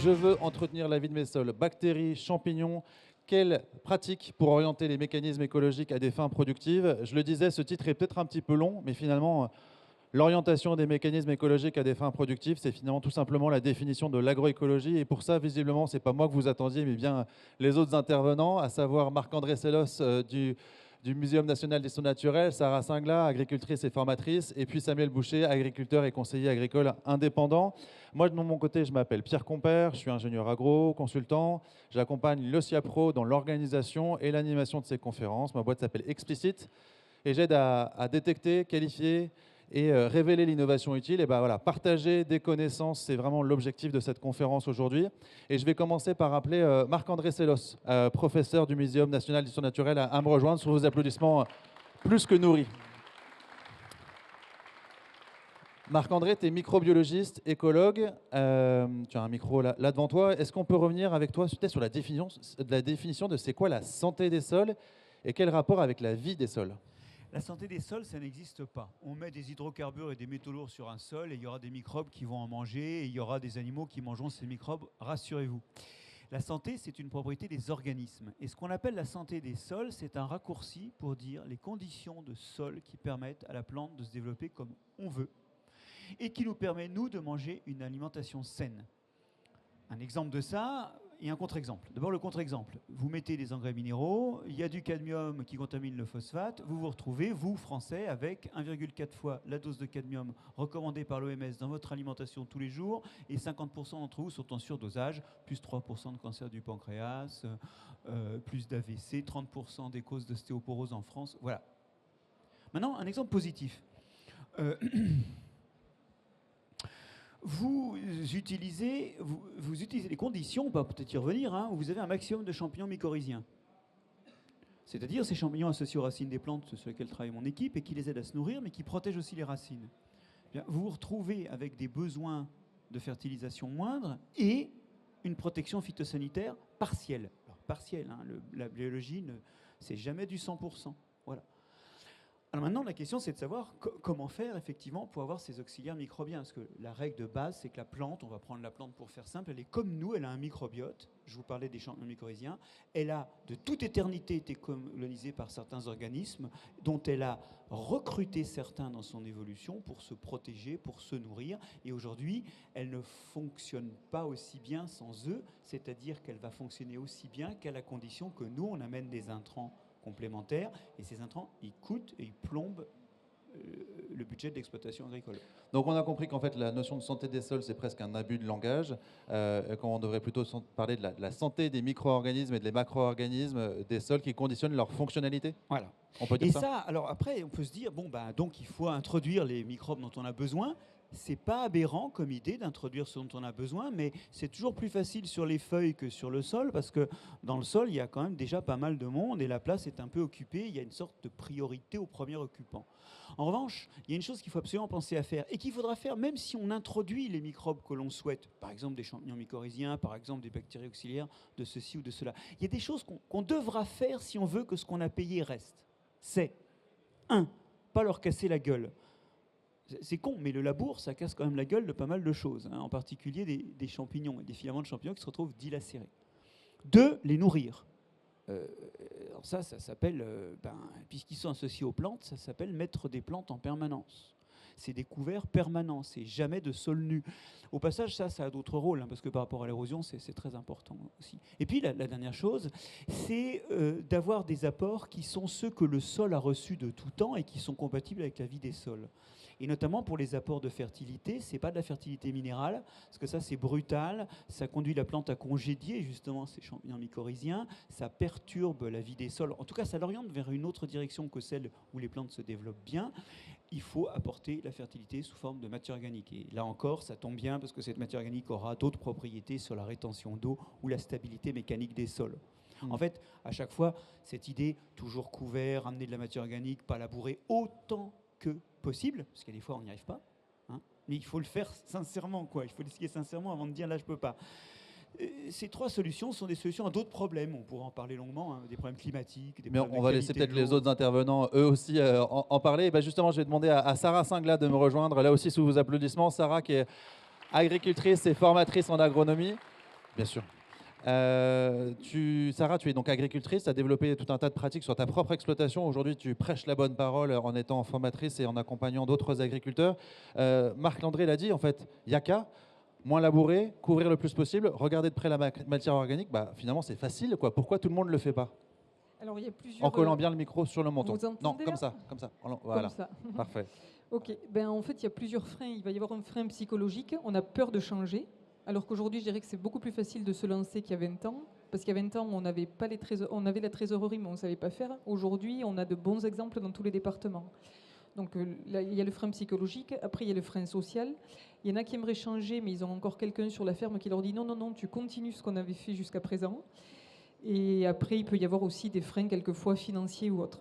Je veux entretenir la vie de mes sols. Bactéries, champignons, quelles pratiques pour orienter les mécanismes écologiques à des fins productives? Je le disais, ce titre est peut-être un petit peu long, mais finalement, l'orientation des mécanismes écologiques à des fins productives, c'est finalement tout simplement la définition de l'agroécologie. Et pour ça, visiblement, ce n'est pas moi que vous attendiez, mais bien les autres intervenants, à savoir Marc-André Sellos du Muséum national d'histoire naturelle, Sarah Singla, agricultrice et formatrice, et puis Samuel Boucher, agriculteur et conseiller agricole indépendant. Moi, de mon côté, je m'appelle Pierre Compère, je suis ingénieur agro, consultant. J'accompagne l'OSIAPRO dans l'organisation et l'animation de ces conférences. Ma boîte s'appelle Explicit et j'aide à détecter, qualifier et révéler l'innovation utile. Et ben voilà, partager des connaissances, c'est vraiment l'objectif de cette conférence aujourd'hui. Et je vais commencer par appeler Marc-André Sellos, professeur du Muséum national d'histoire naturelle, à me rejoindre sur vos applaudissements plus que nourris. Marc-André, tu es microbiologiste, écologue. Tu as un micro là devant toi. Est-ce qu'on peut revenir avec toi sur la définition de c'est quoi la santé des sols et quel rapport avec la vie des sols? La santé des sols, ça n'existe pas. On met des hydrocarbures et des métaux lourds sur un sol et il y aura des microbes qui vont en manger et il y aura des animaux qui mangeront ces microbes, rassurez-vous. La santé, c'est une propriété des organismes. Et ce qu'on appelle la santé des sols, c'est un raccourci pour dire les conditions de sol qui permettent à la plante de se développer comme on veut et qui nous permet, nous, de manger une alimentation saine. Un exemple de ça et un contre-exemple. D'abord, le contre-exemple. Vous mettez des engrais minéraux, il y a du cadmium qui contamine le phosphate, vous vous retrouvez, vous, Français, avec 1,4 fois la dose de cadmium recommandée par l'OMS dans votre alimentation tous les jours, et 50% d'entre vous sont en surdosage, plus 3% de cancer du pancréas, plus d'AVC, 30% des causes d'ostéoporose en France. Voilà. Maintenant, un exemple positif. Vous utilisez les conditions, on va peut-être y revenir, où vous avez un maximum de champignons mycorhiziens. C'est-à-dire ces champignons associés aux racines des plantes sur lesquelles travaille mon équipe et qui les aident à se nourrir, mais qui protègent aussi les racines. Bien, vous vous retrouvez avec des besoins de fertilisation moindres et une protection phytosanitaire partielle. Alors, partielle, la biologie, c'est jamais du 100%. Voilà. Alors maintenant, la question, c'est de savoir comment faire, effectivement, pour avoir ces auxiliaires microbiens. Parce que la règle de base, c'est que la plante, on va prendre la plante pour faire simple, elle est comme nous, elle a un microbiote. Je vous parlais des champignons mycorhiziens. Elle a, de toute éternité, été colonisée par certains organismes, dont elle a recruté certains dans son évolution pour se protéger, pour se nourrir. Et aujourd'hui, elle ne fonctionne pas aussi bien sans eux, c'est-à-dire qu'elle va fonctionner aussi bien qu'à la condition que nous, on amène des intrants complémentaires, et ces intrants, ils coûtent et ils plombent le budget d'exploitation agricole. Donc on a compris qu'en fait la notion de santé des sols, c'est presque un abus de langage, quand on devrait plutôt parler de la santé des micro-organismes et des macro-organismes des sols qui conditionnent leur fonctionnalité. Voilà. On peut dire ça. Et ça, alors après, on peut se dire, donc il faut introduire les microbes dont on a besoin. C'est pas aberrant comme idée d'introduire ce dont on a besoin, mais c'est toujours plus facile sur les feuilles que sur le sol, parce que dans le sol, il y a quand même déjà pas mal de monde et la place est un peu occupée. Il y a une sorte de priorité au premier occupant. En revanche, il y a une chose qu'il faut absolument penser à faire et qu'il faudra faire même si on introduit les microbes que l'on souhaite, par exemple des champignons mycorhiziens, par exemple des bactéries auxiliaires de ceci ou de cela. Il y a des choses qu'on devra faire si on veut que ce qu'on a payé reste. C'est 1. Pas leur casser la gueule. C'est con, mais le labour, ça casse quand même la gueule de pas mal de choses, en particulier des champignons et des filaments de champignons qui se retrouvent dilacérés. 2, les nourrir. Alors ça s'appelle, puisqu'ils sont associés aux plantes, ça s'appelle mettre des plantes en permanence. C'est des couverts permanents, c'est jamais de sol nu. Au passage, ça a d'autres rôles, parce que par rapport à l'érosion, c'est très important aussi. Et puis la dernière chose, c'est d'avoir des apports qui sont ceux que le sol a reçus de tout temps et qui sont compatibles avec la vie des sols. Et notamment pour les apports de fertilité, c'est pas de la fertilité minérale, parce que ça c'est brutal, ça conduit la plante à congédier justement ces champignons mycorhiziens, ça perturbe la vie des sols, en tout cas ça l'oriente vers une autre direction que celle où les plantes se développent bien. Il faut apporter la fertilité sous forme de matière organique. Et là encore, ça tombe bien parce que cette matière organique aura d'autres propriétés sur la rétention d'eau ou la stabilité mécanique des sols. En fait, à chaque fois, cette idée, toujours couvert, amener de la matière organique, pas labourer autant que possible, parce qu'il y a des fois on n'y arrive pas, mais il faut le faire sincèrement, il faut l'essayer sincèrement avant de dire là je peux pas. Ces 3 solutions sont des solutions à d'autres problèmes. On pourra en parler longuement, des problèmes climatiques. Mais on va laisser peut-être les autres intervenants, eux aussi, en parler. Et justement, je vais demander à Sarah Singla de me rejoindre, là aussi sous vos applaudissements. Sarah qui est agricultrice et formatrice en agronomie. Bien sûr. Sarah, tu es donc agricultrice, tu as développé tout un tas de pratiques sur ta propre exploitation. Aujourd'hui, tu prêches la bonne parole en étant formatrice et en accompagnant d'autres agriculteurs. Marc-André l'a dit, en fait, il n'y a qu'à moins labourer, couvrir le plus possible, regarder de près la matière organique. Bah, finalement, c'est facile, quoi. Pourquoi tout le monde ne le fait pas? Alors, il y a En plusieurs. collant bien le micro sur le menton. Vous Non, entendez comme là ça, comme ça. Voilà, Comme ça. parfait. Ok. Ben, en fait, il y a plusieurs freins. Il va y avoir un frein psychologique. On a peur de changer. Alors qu'aujourd'hui, je dirais que c'est beaucoup plus facile de se lancer qu'il y a 20 ans. Parce qu'il y a 20 ans, on n'avait pas on avait la trésorerie, mais on ne savait pas faire. Aujourd'hui, on a de bons exemples dans tous les départements. Donc là, il y a le frein psychologique. Après, il y a le frein social. Il y en a qui aimeraient changer, mais ils ont encore quelqu'un sur la ferme qui leur dit non, non, non, tu continues ce qu'on avait fait jusqu'à présent. Et après, il peut y avoir aussi des freins quelquefois financiers ou autres.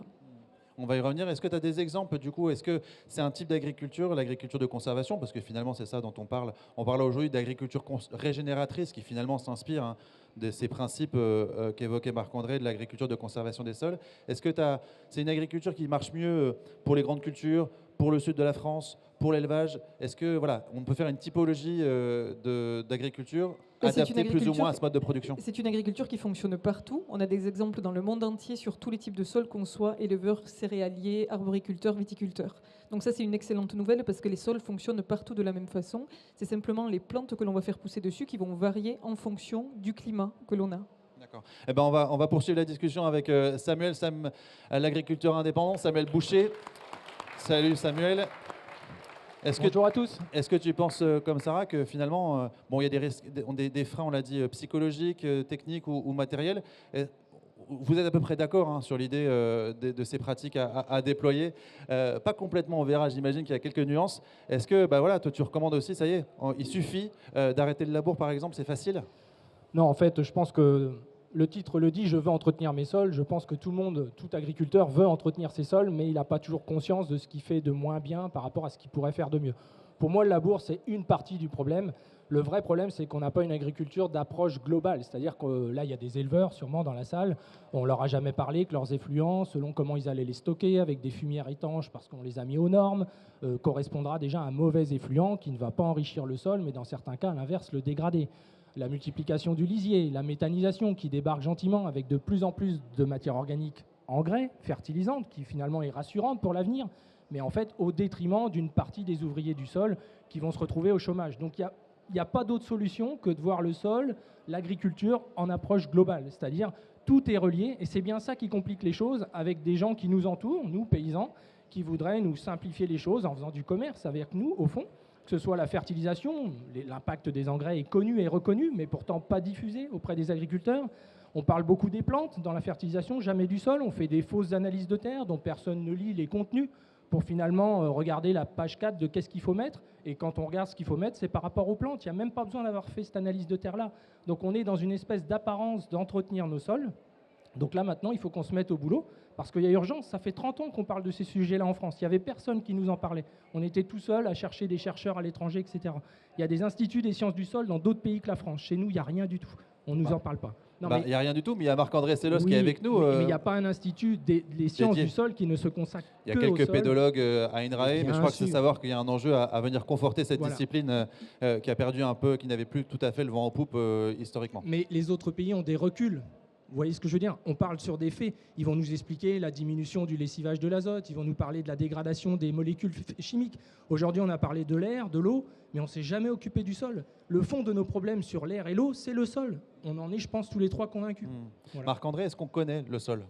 On va y revenir. Est-ce que tu as des exemples du coup? Est-ce que c'est un type d'agriculture, l'agriculture de conservation? Parce que finalement, c'est ça dont on parle. On parle aujourd'hui d'agriculture régénératrice qui finalement s'inspire de ces principes qu'évoquait Marc-André de l'agriculture de conservation des sols. Est-ce que c'est une agriculture qui marche mieux pour les grandes cultures, pour le sud de la France, pour l'élevage? Est-ce que voilà, on peut faire une typologie d'agriculture adaptée plus ou moins à ce mode de production? C'est une agriculture qui fonctionne partout. On a des exemples dans le monde entier sur tous les types de sols, qu'on soit éleveurs, céréaliers, arboriculteurs, viticulteurs. Donc ça, c'est une excellente nouvelle parce que les sols fonctionnent partout de la même façon. C'est simplement les plantes que l'on va faire pousser dessus qui vont varier en fonction du climat que l'on a. D'accord. Eh ben on va poursuivre la discussion avec Samuel, l'agriculteur indépendant, Samuel Boucher. Salut Samuel. Bonjour à tous. Est-ce que tu penses, comme Sarah, que finalement, bon, il y a des freins, on l'a dit, psychologiques, techniques ou matériels. Vous êtes à peu près d'accord sur l'idée de ces pratiques à déployer. Pas complètement, on verra, j'imagine qu'il y a quelques nuances. Est-ce que, voilà, toi, tu recommandes aussi, ça y est, il suffit d'arrêter le labour, par exemple, c'est facile? Non, en fait, je pense que le titre le dit, je veux entretenir mes sols. Je pense que tout agriculteur veut entretenir ses sols, mais il n'a pas toujours conscience de ce qu'il fait de moins bien par rapport à ce qu'il pourrait faire de mieux. Pour moi, le labour, c'est une partie du problème. Le vrai problème, c'est qu'on n'a pas une agriculture d'approche globale. C'est-à-dire que là, il y a des éleveurs sûrement dans la salle. On ne leur a jamais parlé que leurs effluents, selon comment ils allaient les stocker, avec des fumières étanches parce qu'on les a mis aux normes, correspondra déjà à un mauvais effluent qui ne va pas enrichir le sol, mais dans certains cas, à l'inverse, le dégrader. La multiplication du lisier, la méthanisation qui débarque gentiment avec de plus en plus de matière organique engrais, fertilisante, qui finalement est rassurante pour l'avenir, mais en fait au détriment d'une partie des ouvriers du sol qui vont se retrouver au chômage. Donc il n'y a pas d'autre solution que de voir le sol, l'agriculture en approche globale, c'est-à-dire tout est relié, et c'est bien ça qui complique les choses avec des gens qui nous entourent, nous paysans, qui voudraient nous simplifier les choses en faisant du commerce avec nous au fond. Que ce soit la fertilisation, l'impact des engrais est connu et reconnu, mais pourtant pas diffusé auprès des agriculteurs. On parle beaucoup des plantes dans la fertilisation, jamais du sol. On fait des fausses analyses de terre dont personne ne lit les contenus pour finalement regarder la page 4 de qu'est-ce qu'il faut mettre. Et quand on regarde ce qu'il faut mettre, c'est par rapport aux plantes. Il n'y a même pas besoin d'avoir fait cette analyse de terre-là. Donc on est dans une espèce d'apparence d'entretenir nos sols. Donc là, maintenant, il faut qu'on se mette au boulot, parce qu'il y a urgence. Ça fait 30 ans qu'on parle de ces sujets-là en France. Il n'y avait personne qui nous en parlait. On était tout seul à chercher des chercheurs à l'étranger, etc. Il y a des instituts des sciences du sol dans d'autres pays que la France. Chez nous, il n'y a rien du tout. On ne nous en parle pas. Il n'y a rien du tout, mais il y a Marc-André Sellos qui est avec nous. Mais il n'y a pas un institut des sciences du sol qui ne se consacre que au sol. Il y a quelques pédologues à INRAE, mais je crois que c'est savoir qu'il y a un enjeu à venir conforter cette discipline qui a perdu un peu, qui n'avait plus tout à fait le vent en poupe historiquement. Mais les autres pays ont des reculs. Vous voyez ce que je veux dire? On parle sur des faits. Ils vont nous expliquer la diminution du lessivage de l'azote. Ils vont nous parler de la dégradation des molécules chimiques. Aujourd'hui, on a parlé de l'air, de l'eau, mais on ne s'est jamais occupé du sol. Le fond de nos problèmes sur l'air et l'eau, c'est le sol. On en est, je pense, tous les trois convaincus. Voilà. Marc-André, est-ce qu'on connaît le sol?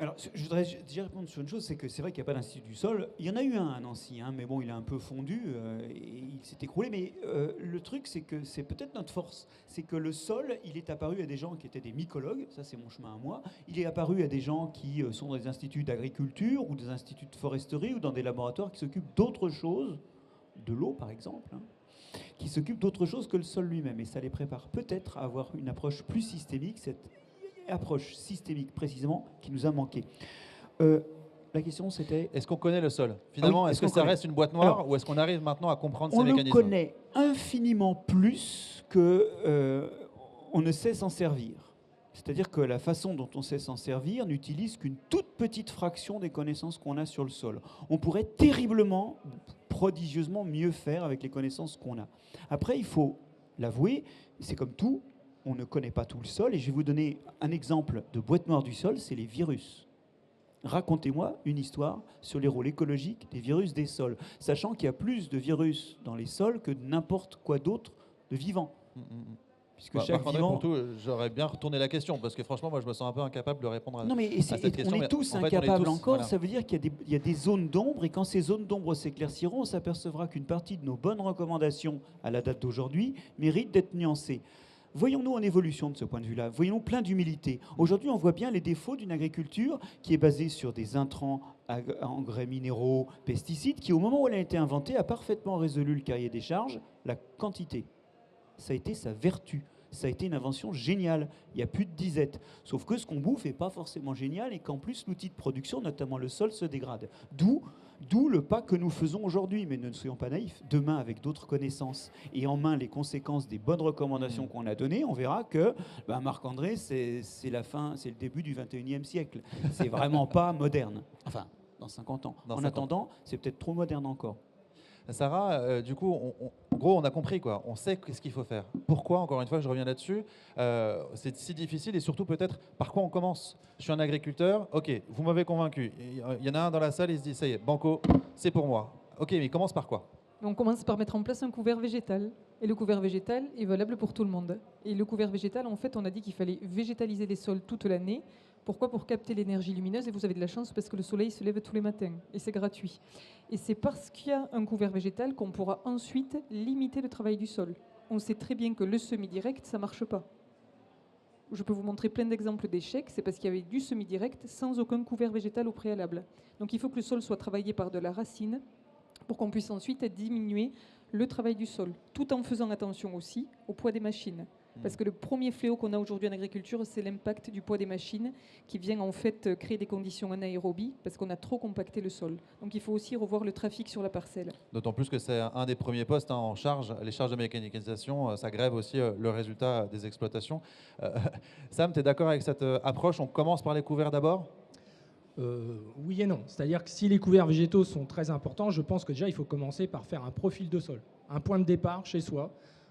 Alors, je voudrais déjà répondre sur une chose, c'est que c'est vrai qu'il n'y a pas d'institut du sol. Il y en a eu un à Nancy, mais bon, il a un peu fondu et il s'est écroulé. Mais le truc, c'est que c'est peut-être notre force. C'est que le sol, il est apparu à des gens qui étaient des mycologues, ça c'est mon chemin à moi. Il est apparu à des gens qui sont dans des instituts d'agriculture ou des instituts de foresterie ou dans des laboratoires qui s'occupent d'autre chose, de l'eau par exemple, qui s'occupent d'autre chose que le sol lui-même. Et ça les prépare peut-être à avoir une approche plus systémique, cette approche systémique précisément qui nous a manqué. La question c'était... Est-ce qu'on connaît le sol? Finalement, est-ce que ça reste une boîte noire ou est-ce qu'on arrive maintenant à comprendre ces mécanismes? On le connaît infiniment plus qu'on ne sait s'en servir. C'est-à-dire que la façon dont on sait s'en servir n'utilise qu'une toute petite fraction des connaissances qu'on a sur le sol. On pourrait terriblement, prodigieusement mieux faire avec les connaissances qu'on a. Après, il faut l'avouer. C'est comme tout, on ne connaît pas tout le sol. Et je vais vous donner un exemple de boîte noire du sol, c'est les virus. Racontez-moi une histoire sur les rôles écologiques des virus des sols, sachant qu'il y a plus de virus dans les sols que de n'importe quoi d'autre de vivant. Puisque chaque Marc-André, vivant... pour tout, j'aurais bien retourné la question, parce que franchement, moi, je me sens un peu incapable de répondre à, Non, mais à cette question. on mais est tous en fait, incapables encore. voilà. Ça veut dire qu'il y a des zones d'ombre, et quand ces zones d'ombre s'éclairciront, on s'apercevra qu'une partie de nos bonnes recommandations à la date d'aujourd'hui mérite d'être nuancées. Voyons-nous en évolution de ce point de vue-là. Voyons-nous plein d'humilité. Aujourd'hui, on voit bien les défauts d'une agriculture qui est basée sur des intrants, engrais minéraux, pesticides, qui, au moment où elle a été inventée, a parfaitement résolu le cahier des charges, la quantité. Ça a été sa vertu. Ça a été une invention géniale. Il n'y a plus de disette. Sauf que ce qu'on bouffe n'est pas forcément génial et qu'en plus, l'outil de production, notamment le sol, se dégrade. D'où le pas que nous faisons aujourd'hui. Mais ne soyons pas naïfs. Demain, avec d'autres connaissances et en main les conséquences des bonnes recommandations qu'on a données, on verra que Marc-André, c'est la fin, c'est le début du 21e siècle. C'est vraiment pas moderne. Enfin, dans 50 ans. En attendant, c'est peut-être trop moderne encore. Sarah, du coup, en gros, on a compris, quoi. On sait ce qu'il faut faire. Pourquoi, encore une fois, je reviens là-dessus, c'est si difficile et surtout peut-être par quoi on commence. Je suis un agriculteur, ok, vous m'avez convaincu. Il y en a un dans la salle, il se dit, ça y est, banco, c'est pour moi. Ok, mais il commence par quoi? On commence par mettre en place un couvert végétal. Et le couvert végétal est valable pour tout le monde. Et le couvert végétal, en fait, on a dit qu'il fallait végétaliser les sols toute l'année. Pourquoi? Pour capter l'énergie lumineuse. Et vous avez de la chance parce que le soleil se lève tous les matins. Et c'est gratuit. Et c'est parce qu'il y a un couvert végétal qu'on pourra ensuite limiter le travail du sol. On sait très bien que le semi-direct, ça ne marche pas. Je peux vous montrer plein d'exemples d'échecs. C'est parce qu'il y avait du semi-direct sans aucun couvert végétal au préalable. Donc il faut que le sol soit travaillé par de la racine pour qu'on puisse ensuite diminuer le travail du sol, tout en faisant attention aussi au poids des machines. Parce que le premier fléau qu'on a aujourd'hui en agriculture, c'est l'impact du poids des machines qui vient en fait créer des conditions anaérobies parce qu'on a trop compacté le sol. Donc il faut aussi revoir le trafic sur la parcelle. D'autant plus que c'est un des premiers postes en charge, les charges de mécanisation, ça grève aussi le résultat des exploitations. Sam, tu es d'accord avec cette approche? On commence par les couverts d'abord? Oui et non. C'est-à-dire que si les couverts végétaux sont très importants, je pense que déjà il faut commencer par faire un profil de sol, un point de départ chez soi,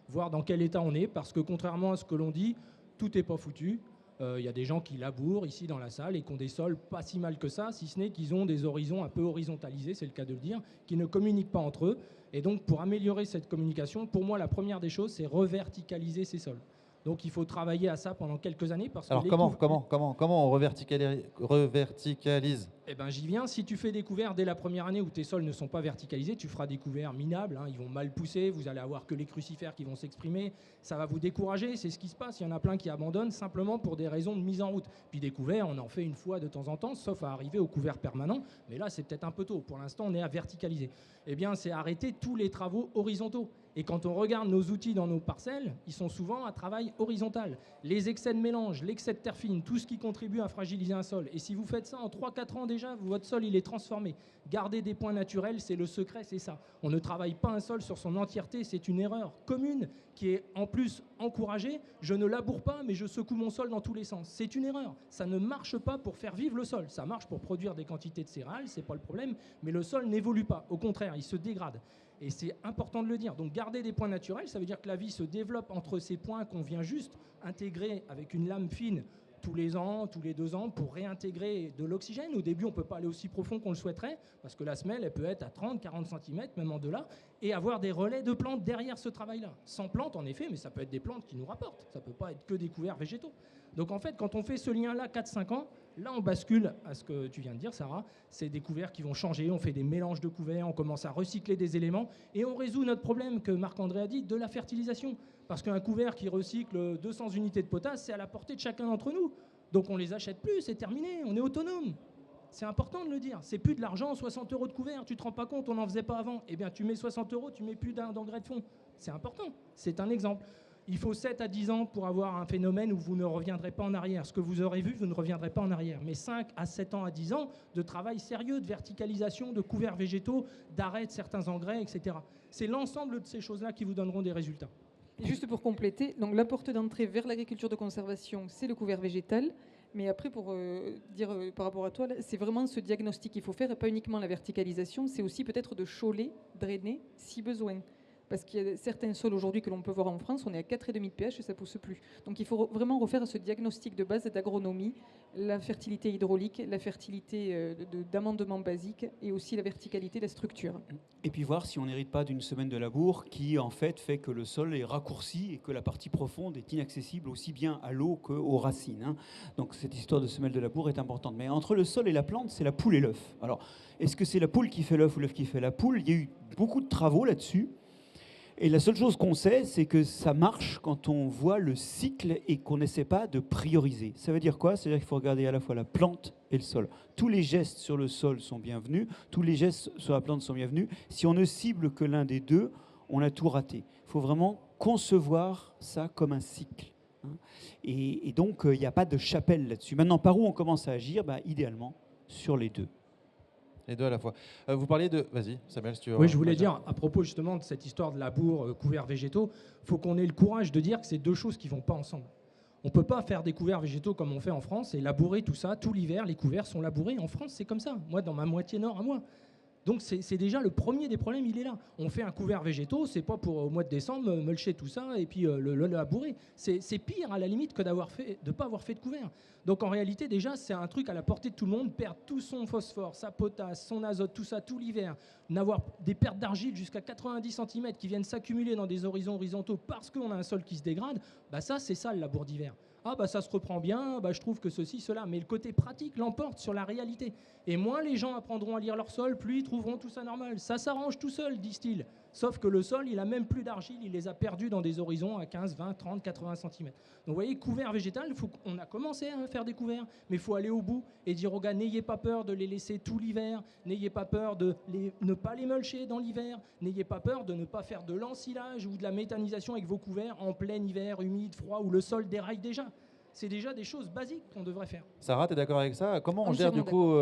voir dans quel état on est, parce que contrairement à ce que l'on dit, tout n'est pas foutu. Il y a des gens qui labourent ici dans la salle et qui ont des sols pas si mal que ça, si ce n'est qu'ils ont des horizons un peu horizontalisés, c'est le cas de le dire, qui ne communiquent pas entre eux. Et donc pour améliorer cette communication, pour moi la première des choses, c'est reverticaliser ces sols. Donc il faut travailler à ça pendant quelques années. Parce Alors que comment on reverticalise? Eh ben, j'y viens. Si tu fais des couverts dès la première année où tes sols ne sont pas verticalisés, tu feras des couverts minables. Ils vont mal pousser. Vous allez avoir que les crucifères qui vont s'exprimer. Ça va vous décourager. C'est ce qui se passe. Il y en a plein qui abandonnent simplement pour des raisons de mise en route. Puis des couverts, on en fait une fois de temps en temps, sauf à arriver au couvert permanent. Mais là, c'est peut-être un peu tôt. Pour l'instant, on est à verticaliser. Eh bien, c'est arrêter tous les travaux horizontaux. Et quand on regarde nos outils dans nos parcelles, ils sont souvent à travail horizontal. Les excès de mélange, l'excès de terre fine, tout ce qui contribue à fragiliser un sol. Et si vous faites ça en 3-4 ans déjà, votre sol il est transformé. Garder des points naturels, c'est le secret, c'est ça. On ne travaille pas un sol sur son entièreté, c'est une erreur commune qui est en plus encouragée. Je ne laboure pas, mais je secoue mon sol dans tous les sens. C'est une erreur. Ça ne marche pas pour faire vivre le sol. Ça marche pour produire des quantités de céréales, c'est pas le problème, mais le sol n'évolue pas. Au contraire, il se dégrade. Et c'est important de le dire. Donc garder des points naturels, ça veut dire que la vie se développe entre ces points qu'on vient juste intégrer avec une lame fine tous les ans, tous les 2 ans, pour réintégrer de l'oxygène. Au début, on ne peut pas aller aussi profond qu'on le souhaiterait, parce que la semelle, elle peut être à 30-40 cm, même en delà, et avoir des relais de plantes derrière ce travail-là. Sans plantes, en effet, mais ça peut être des plantes qui nous rapportent. Ça ne peut pas être que des couverts végétaux. Donc en fait, quand on fait ce lien-là 4-5 ans, là on bascule à ce que tu viens de dire, Sarah, c'est des couverts qui vont changer, on fait des mélanges de couverts, on commence à recycler des éléments, et on résout notre problème que Marc-André a dit, de la fertilisation. Parce qu'un couvert qui recycle 200 unités de potasse, c'est à la portée de chacun d'entre nous. Donc on ne les achète plus, c'est terminé, on est autonome. C'est important de le dire. C'est plus de l'argent, 60 € de couvert, tu te rends pas compte, on n'en faisait pas avant. Eh bien tu mets 60 €, tu mets plus d'engrais de fond. C'est important, c'est un exemple. Il faut 7 à 10 ans pour avoir un phénomène où vous ne reviendrez pas en arrière. Ce que vous aurez vu, vous ne reviendrez pas en arrière. Mais 5 à 7 ans à 10 ans de travail sérieux, de verticalisation, de couverts végétaux, d'arrêt de certains engrais, etc. C'est l'ensemble de ces choses-là qui vous donneront des résultats. Et juste pour compléter, donc la porte d'entrée vers l'agriculture de conservation, c'est le couvert végétal. Mais après, pour dire par rapport à toi, c'est vraiment ce diagnostic qu'il faut faire, et pas uniquement la verticalisation, c'est aussi peut-être de chauler, drainer, si besoin. Parce qu'il y a certains sols aujourd'hui que l'on peut voir en France, on est à 4,5 de pH et ça ne pousse plus. Donc il faut vraiment refaire ce diagnostic de base d'agronomie, la fertilité hydraulique, la fertilité d'amendement basique et aussi la verticalité de la structure. Et puis voir si on n'hérite pas d'une semaine de labour qui en fait que le sol est raccourci et que la partie profonde est inaccessible aussi bien à l'eau qu'aux racines, hein. Donc cette histoire de semelle de labour est importante. Mais entre le sol et la plante, c'est la poule et l'œuf. Alors, est-ce que c'est la poule qui fait l'œuf ou l'œuf qui fait la poule? Il y a eu beaucoup de travaux là-dessus. Et la seule chose qu'on sait, c'est que ça marche quand on voit le cycle et qu'on n'essaie pas de prioriser. Ça veut dire quoi? C'est-à-dire qu'il faut regarder à la fois la plante et le sol. Tous les gestes sur le sol sont bienvenus, tous les gestes sur la plante sont bienvenus. Si on ne cible que l'un des deux, on a tout raté. Il faut vraiment concevoir ça comme un cycle, hein. Et donc, il n'y a pas de chapelle là-dessus. Maintenant, par où on commence à agir? Idéalement, sur les deux. Les deux à la fois. Vous parliez de... Vas-y, Samuel, si tu veux... Oui, je voulais dire, à propos justement de cette histoire de labour, couverts végétaux, il faut qu'on ait le courage de dire que c'est deux choses qui ne vont pas ensemble. On ne peut pas faire des couverts végétaux comme on fait en France et labourer tout ça. Tout l'hiver, les couverts sont labourés. En France, c'est comme ça. Moi, dans ma moitié nord à moi. Donc c'est déjà le premier des problèmes, il est là. On fait un couvert végétaux, c'est pas pour au mois de décembre mulcher tout ça et puis le labourer. C'est pire à la limite que de ne pas avoir fait de couvert. Donc en réalité déjà c'est un truc à la portée de tout le monde, perdre tout son phosphore, sa potasse, son azote, tout ça tout l'hiver, n'avoir des pertes d'argile jusqu'à 90 cm qui viennent s'accumuler dans des horizons horizontaux parce qu'on a un sol qui se dégrade, ça c'est ça le labour d'hiver. Ah ça se reprend bien, je trouve que ceci, cela. Mais le côté pratique l'emporte sur la réalité. Et moins les gens apprendront à lire leur sol, plus ils trouveront tout ça normal. Ça s'arrange tout seul, disent-ils. Sauf que le sol, il a même plus d'argile, il les a perdus dans des horizons à 15, 20, 30, 80 cm. Donc vous voyez, couvert végétal, on a commencé à faire des couverts, mais il faut aller au bout et dire aux gars, n'ayez pas peur de les laisser tout l'hiver, n'ayez pas peur de ne pas les mulcher dans l'hiver, n'ayez pas peur de ne pas faire de l'ensilage ou de la méthanisation avec vos couverts en plein hiver, humide, froid, où le sol déraille déjà. C'est déjà des choses basiques qu'on devrait faire. Sarah, tu es d'accord avec ça? Comment on gère du coup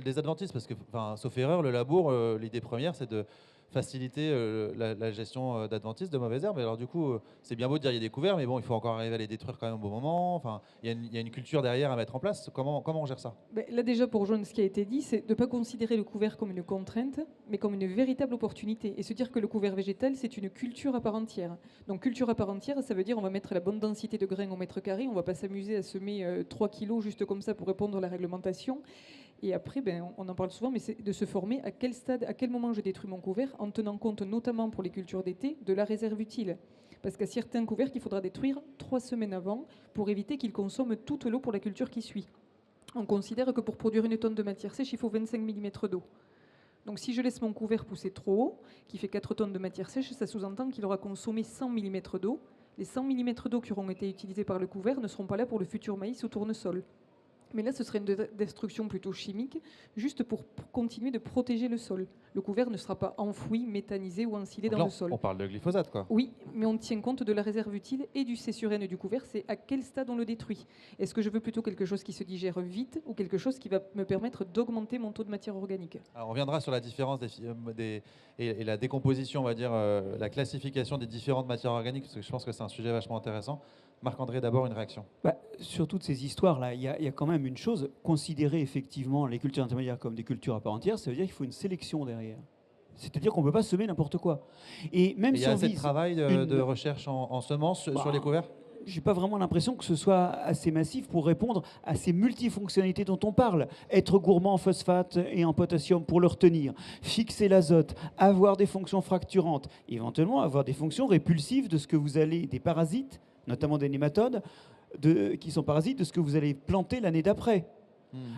les adventistes? Parce que, sauf erreur, le labour, l'idée première, c'est de faciliter la gestion d'adventistes, de mauvaises herbes. Alors du coup, c'est bien beau de dire qu'il y a des couverts, mais bon, il faut encore arriver à les détruire quand même au bon moment. Enfin, il y a une culture derrière à mettre en place. Comment on gère ça? Là déjà, pour rejoindre ce qui a été dit, c'est de ne pas considérer le couvert comme une contrainte, mais comme une véritable opportunité. Et se dire que le couvert végétal, c'est une culture à part entière. Donc culture à part entière, ça veut dire on va mettre la bonne densité de grains au mètre carré, on ne va pas s'amuser à semer 3 kilos juste comme ça pour répondre à la réglementation. Et après, on en parle souvent, mais c'est de se former à quel stade, à quel moment je détruis mon couvert, en tenant compte notamment pour les cultures d'été de la réserve utile. Parce qu'à certains couverts qu'il faudra détruire 3 semaines avant pour éviter qu'ils consomment toute l'eau pour la culture qui suit. On considère que pour produire une tonne de matière sèche, il faut 25 mm d'eau. Donc si je laisse mon couvert pousser trop haut, qui fait 4 tonnes de matière sèche, ça sous-entend qu'il aura consommé 100 mm d'eau. Les 100 mm d'eau qui auront été utilisés par le couvert ne seront pas là pour le futur maïs ou tournesol. Mais là, ce serait une destruction plutôt chimique, juste pour continuer de protéger le sol. Le couvert ne sera pas enfoui, méthanisé ou ensilé dans le sol. On parle de glyphosate, quoi. Oui, mais on tient compte de la réserve utile et du C sur N du couvert. C'est à quel stade on le détruit. Est-ce que je veux plutôt quelque chose qui se digère vite ou quelque chose qui va me permettre d'augmenter mon taux de matière organique? Alors, on reviendra sur la différence et la décomposition, on va dire, la classification des différentes matières organiques, parce que je pense que c'est un sujet vachement intéressant. Marc-André, d'abord, une réaction. Sur toutes ces histoires-là, il y a quand même une chose. Considérer effectivement les cultures intermédiaires comme des cultures à part entière, ça veut dire qu'il faut une sélection derrière. C'est-à-dire qu'on ne peut pas semer n'importe quoi. Et même il y a assez de travail de recherche en semences sur les couverts? J'ai pas vraiment l'impression que ce soit assez massif pour répondre à ces multifonctionnalités dont on parle. Être gourmand en phosphate et en potassium pour le retenir, fixer l'azote, avoir des fonctions fracturantes, éventuellement avoir des fonctions répulsives de ce que vous allez, des parasites, notamment des nématodes, qui sont parasites de ce que vous allez planter l'année d'après.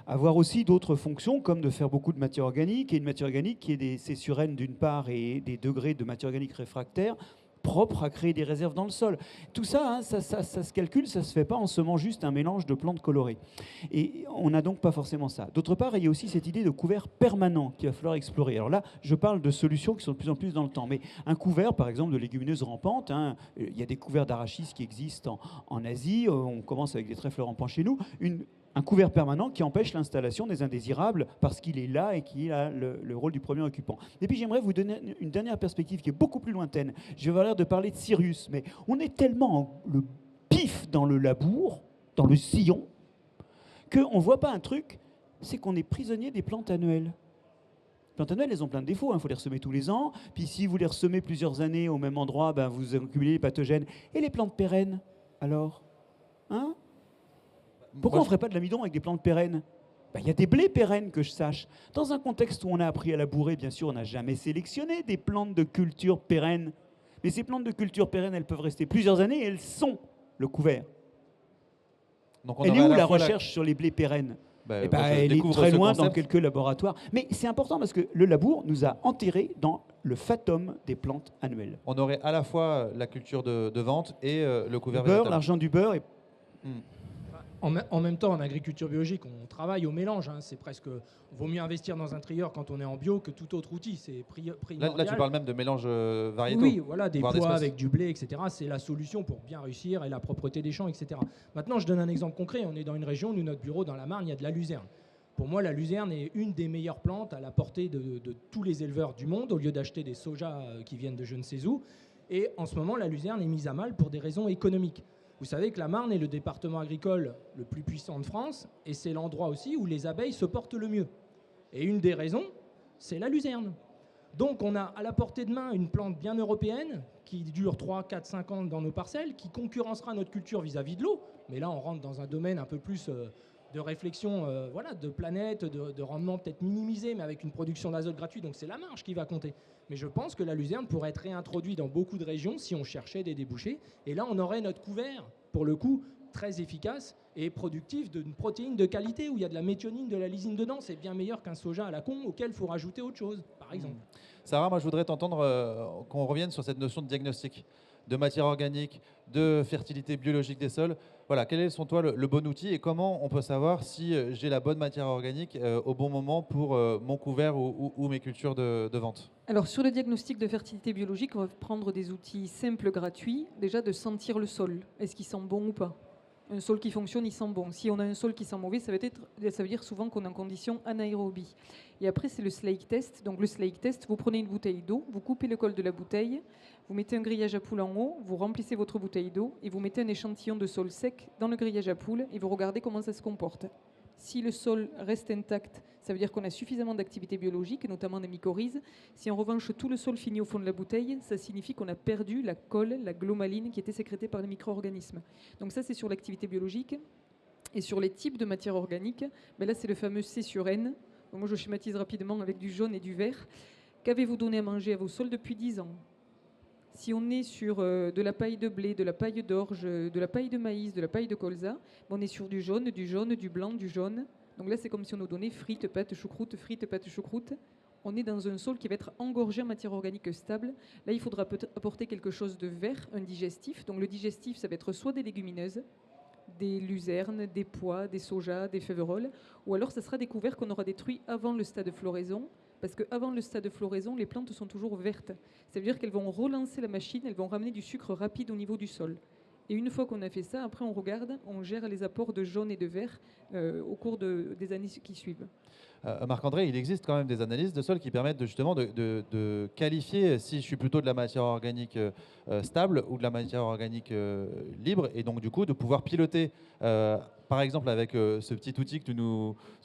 Avoir aussi d'autres fonctions comme de faire beaucoup de matière organique, et une matière organique qui est des C sur N d'une part et des degrés de matière organique réfractaire propres à créer des réserves dans le sol. Tout ça, ça se calcule, ça ne se fait pas en semant juste un mélange de plantes colorées. Et on n'a donc pas forcément ça. D'autre part, il y a aussi cette idée de couvert permanent qu'il va falloir explorer. Alors là, je parle de solutions qui sont de plus en plus dans le temps. Mais un couvert, par exemple, de légumineuses rampantes, il y a des couverts d'arachis qui existent en Asie. On commence avec des trèfles rampants chez nous. Un couvert permanent qui empêche l'installation des indésirables parce qu'il est là et qu'il a le rôle du premier occupant. Et puis j'aimerais vous donner une dernière perspective qui est beaucoup plus lointaine. Je vais avoir l'air de parler de Sirius, mais on est tellement le pif dans le labour, dans le sillon, qu'on ne voit pas un truc, c'est qu'on est prisonnier des plantes annuelles. plantes annuelles, elles ont plein de défauts. Il faut les ressemer tous les ans. Puis si vous les ressemez plusieurs années au même endroit, ben, vous accumulez les pathogènes. Et les plantes pérennes, alors hein? Pourquoi on ne ferait pas de l'amidon avec des plantes pérennes? Il y a des blés pérennes, que je sache. Dans un contexte où on a appris à labourer, bien sûr, on n'a jamais sélectionné des plantes de culture pérennes. Mais ces plantes de culture pérennes, elles peuvent rester plusieurs années et elles sont le couvert. Donc on Elle aurait est à où la la fois recherche sur les blés pérennes? Bah, Eh ben, moi, je elle est découvre très ce loin dans concept. quelques laboratoires. Mais c'est important parce que le labour nous a enterrés dans le fatum des plantes annuelles. On aurait à la fois la culture de vente et le couvert Le beurre, végétal. l'argent du beurre. Et... En même temps, en agriculture biologique, on travaille au mélange. C'est presque. Vaut mieux investir dans un trieur quand on est en bio que tout autre outil. C'est primordial. Là, tu parles même de mélange variétaux. Oui, voilà, des voire pois d'espèces. avec du blé, etc. C'est la solution pour bien réussir et la propreté des champs, etc. Maintenant, je donne un exemple concret. On est dans une région, nous, notre bureau, dans la Marne, il y a de la luzerne. Pour moi, la luzerne est une des meilleures plantes à la portée de tous les éleveurs du monde, au lieu d'acheter des sojas qui viennent de je ne sais où. Et en ce moment, la luzerne est mise à mal pour des raisons économiques. Vous savez que la Marne est le département agricole le plus puissant de France, et c'est l'endroit aussi où les abeilles se portent le mieux. Et une des raisons, c'est la luzerne. Donc on a à la portée de main une plante bien européenne, qui dure 3, 4, 5 ans dans nos parcelles, qui concurrencera notre culture vis-à-vis de l'eau. Mais là, on rentre dans un domaine un peu plus de réflexion, de planète, de rendement peut-être minimisé, mais avec une production d'azote gratuite. Donc c'est la marge qui va compter. Mais je pense que la luzerne pourrait être réintroduite dans beaucoup de régions si on cherchait des débouchés. Et là, on aurait notre couvert, pour le coup, très efficace et productif d'une protéine de qualité où il y a de la méthionine, de la lysine dedans. C'est bien meilleur qu'un soja à la con auquel il faut rajouter autre chose, par exemple. Sarah, moi je voudrais t'entendre qu'on revienne sur cette notion de diagnostic, de matière organique, de fertilité biologique des sols. Voilà, quel est selon toi le bon outil et comment on peut savoir si j'ai la bonne matière organique au bon moment pour mon couvert ou mes cultures de vente? Alors sur le diagnostic de fertilité biologique, on va prendre des outils simples, gratuits. Déjà de sentir le sol. Est-ce qu'il sent bon ou pas? Un sol qui fonctionne, il sent bon. Si on a un sol qui sent mauvais, ça veut dire souvent qu'on est en condition anaérobie. Et après, c'est le slake test. Donc le slake test, vous prenez une bouteille d'eau, vous coupez le col de la bouteille, vous mettez un grillage à poules en haut, vous remplissez votre bouteille d'eau et vous mettez un échantillon de sol sec dans le grillage à poules et vous regardez comment ça se comporte. Si le sol reste intact, ça veut dire qu'on a suffisamment d'activité biologique, notamment des mycorhizes. Si en revanche tout le sol finit au fond de la bouteille, ça signifie qu'on a perdu la colle, la glomaline qui était sécrétée par les micro-organismes. Donc ça, c'est sur l'activité biologique. Et sur les types de matières organiques, là, c'est le fameux C sur N. Donc, moi, je schématise rapidement avec du jaune et du vert. Qu'avez-vous donné à manger à vos sols depuis 10 ans? Si on est sur de la paille de blé, de la paille d'orge, de la paille de maïs, de la paille de colza, on est sur du jaune, du blanc, du jaune. Donc là, c'est comme si on nous donnait frites, pâtes, choucroute, frites, pâtes, choucroute. On est dans un sol qui va être engorgé en matière organique stable. Là, il faudra apporter quelque chose de vert, un digestif. Donc le digestif, ça va être soit des légumineuses, des luzernes, des pois, des sojas, des féveroles, ou alors ça sera des couverts qu'on aura détruits avant le stade de floraison. Parce qu'avant le stade de floraison, les plantes sont toujours vertes. Ça veut dire qu'elles vont relancer la machine, elles vont ramener du sucre rapide au niveau du sol. Et une fois qu'on a fait ça, après on regarde, on gère les apports de jaune et de vert au cours des années qui suivent. Marc-André, il existe quand même des analyses de sol qui permettent justement de qualifier si je suis plutôt de la matière organique stable ou de la matière organique libre, et donc du coup de pouvoir piloter, par exemple avec ce petit outil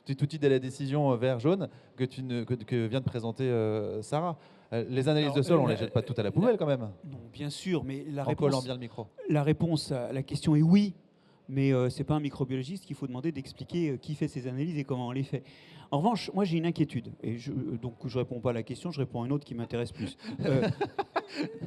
cet outil de la décision vert-jaune que vient de présenter Sarah. Les analyses de sol, on ne les jette pas toutes à la poubelle quand même, Non, bien sûr, mais en collant bien le micro. la réponse à la question est oui. Mais ce n'est pas un microbiologiste qu'il faut demander d'expliquer qui fait ces analyses et comment on les fait. En revanche, moi j'ai une inquiétude, et donc je ne réponds pas à la question, je réponds à une autre qui m'intéresse plus.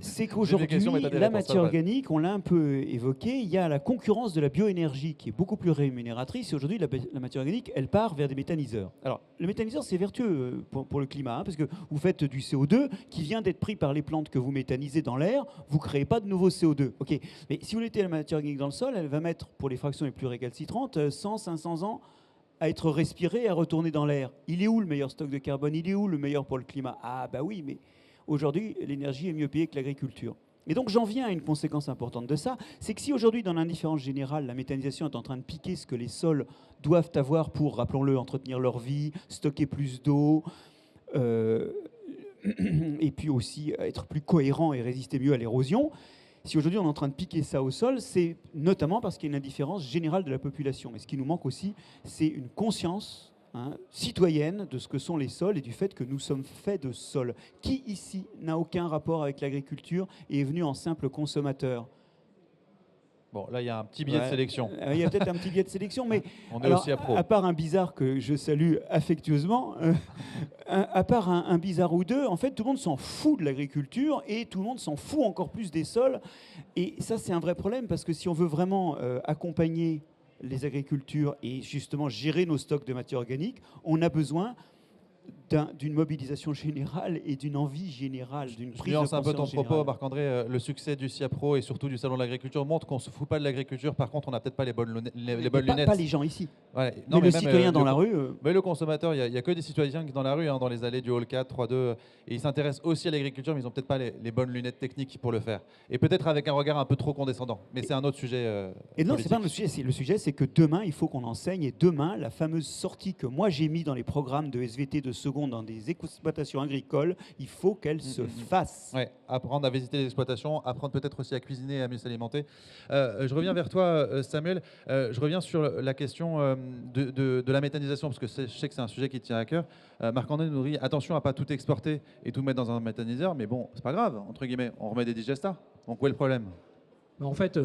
C'est qu'aujourd'hui, la matière organique, on l'a un peu évoqué, il y a la concurrence de la bioénergie qui est beaucoup plus rémunératrice, et aujourd'hui la matière organique, elle part vers des méthaniseurs. Alors, le méthaniseur, c'est vertueux pour le climat, parce que vous faites du CO2 qui vient d'être pris par les plantes que vous méthanisez dans l'air, vous ne créez pas de nouveau CO2. Okay. Mais si vous mettez la matière organique dans le sol, elle va mettre, pour les fractions les plus récalcitrantes, 100, 500 ans à être respiré et à retourner dans l'air. Il est où le meilleur stock de carbone? Il est où le meilleur pour le climat? Ah bah oui, mais aujourd'hui, l'énergie est mieux payée que l'agriculture. Et donc j'en viens à une conséquence importante de ça, c'est que si aujourd'hui, dans l'indifférence générale, la méthanisation est en train de piquer ce que les sols doivent avoir pour, rappelons-le, entretenir leur vie, stocker plus d'eau, et puis aussi être plus cohérent et résister mieux à l'érosion, si aujourd'hui on est en train de piquer ça au sol, c'est notamment parce qu'il y a une indifférence générale de la population. Mais ce qui nous manque aussi, c'est une conscience citoyenne de ce que sont les sols et du fait que nous sommes faits de sols. Qui ici n'a aucun rapport avec l'agriculture et est venu en simple consommateur? Bon, là, il y a un petit biais de sélection. Il y a peut-être un petit biais de sélection, mais On est aussi à pro. à part un bizarre que je salue affectueusement, à part un bizarre ou deux, en fait, tout le monde s'en fout de l'agriculture et tout le monde s'en fout encore plus des sols. Et ça, c'est un vrai problème parce que si on veut vraiment accompagner les agricultures et justement gérer nos stocks de matière organique, on a besoin d'une mobilisation générale et d'une envie générale, d'une prise de Nuance un peu conscience ton propos, générale. Marc-André. Le succès du CIAPRO et surtout du Salon de l'Agriculture montre qu'on ne se fout pas de l'agriculture. Par contre, on n'a peut-être pas les bonnes lunettes. Pas les gens ici. Ouais. Mais Non, le même, citoyen dans le- la rue... Mais le consommateur, il n'y a que des citoyens qui dans la rue, dans les allées du Hall 4, 3-2, et ils s'intéressent aussi à l'agriculture, mais ils n'ont peut-être pas les bonnes lunettes techniques pour le faire. Et peut-être avec un regard un peu trop condescendant. Mais c'est un autre sujet. Et non, c'est politique. pas le sujet. Le sujet, c'est que demain, il faut qu'on enseigne. Et demain, la fameuse sortie que moi j'ai mis dans les programmes de SVT de seconde dans des exploitations agricoles, il faut qu'elle se fasse. Ouais, apprendre à visiter les exploitations, apprendre peut-être aussi à cuisiner et à mieux s'alimenter. Je reviens vers toi, Samuel. Je reviens sur la question de la méthanisation, parce que je sais que c'est un sujet qui tient à cœur. Marc-André nous dit attention à pas tout exporter et tout mettre dans un méthaniseur, mais bon, c'est pas grave, entre guillemets, on remet des digestats. Donc où est le problème? Mais en fait,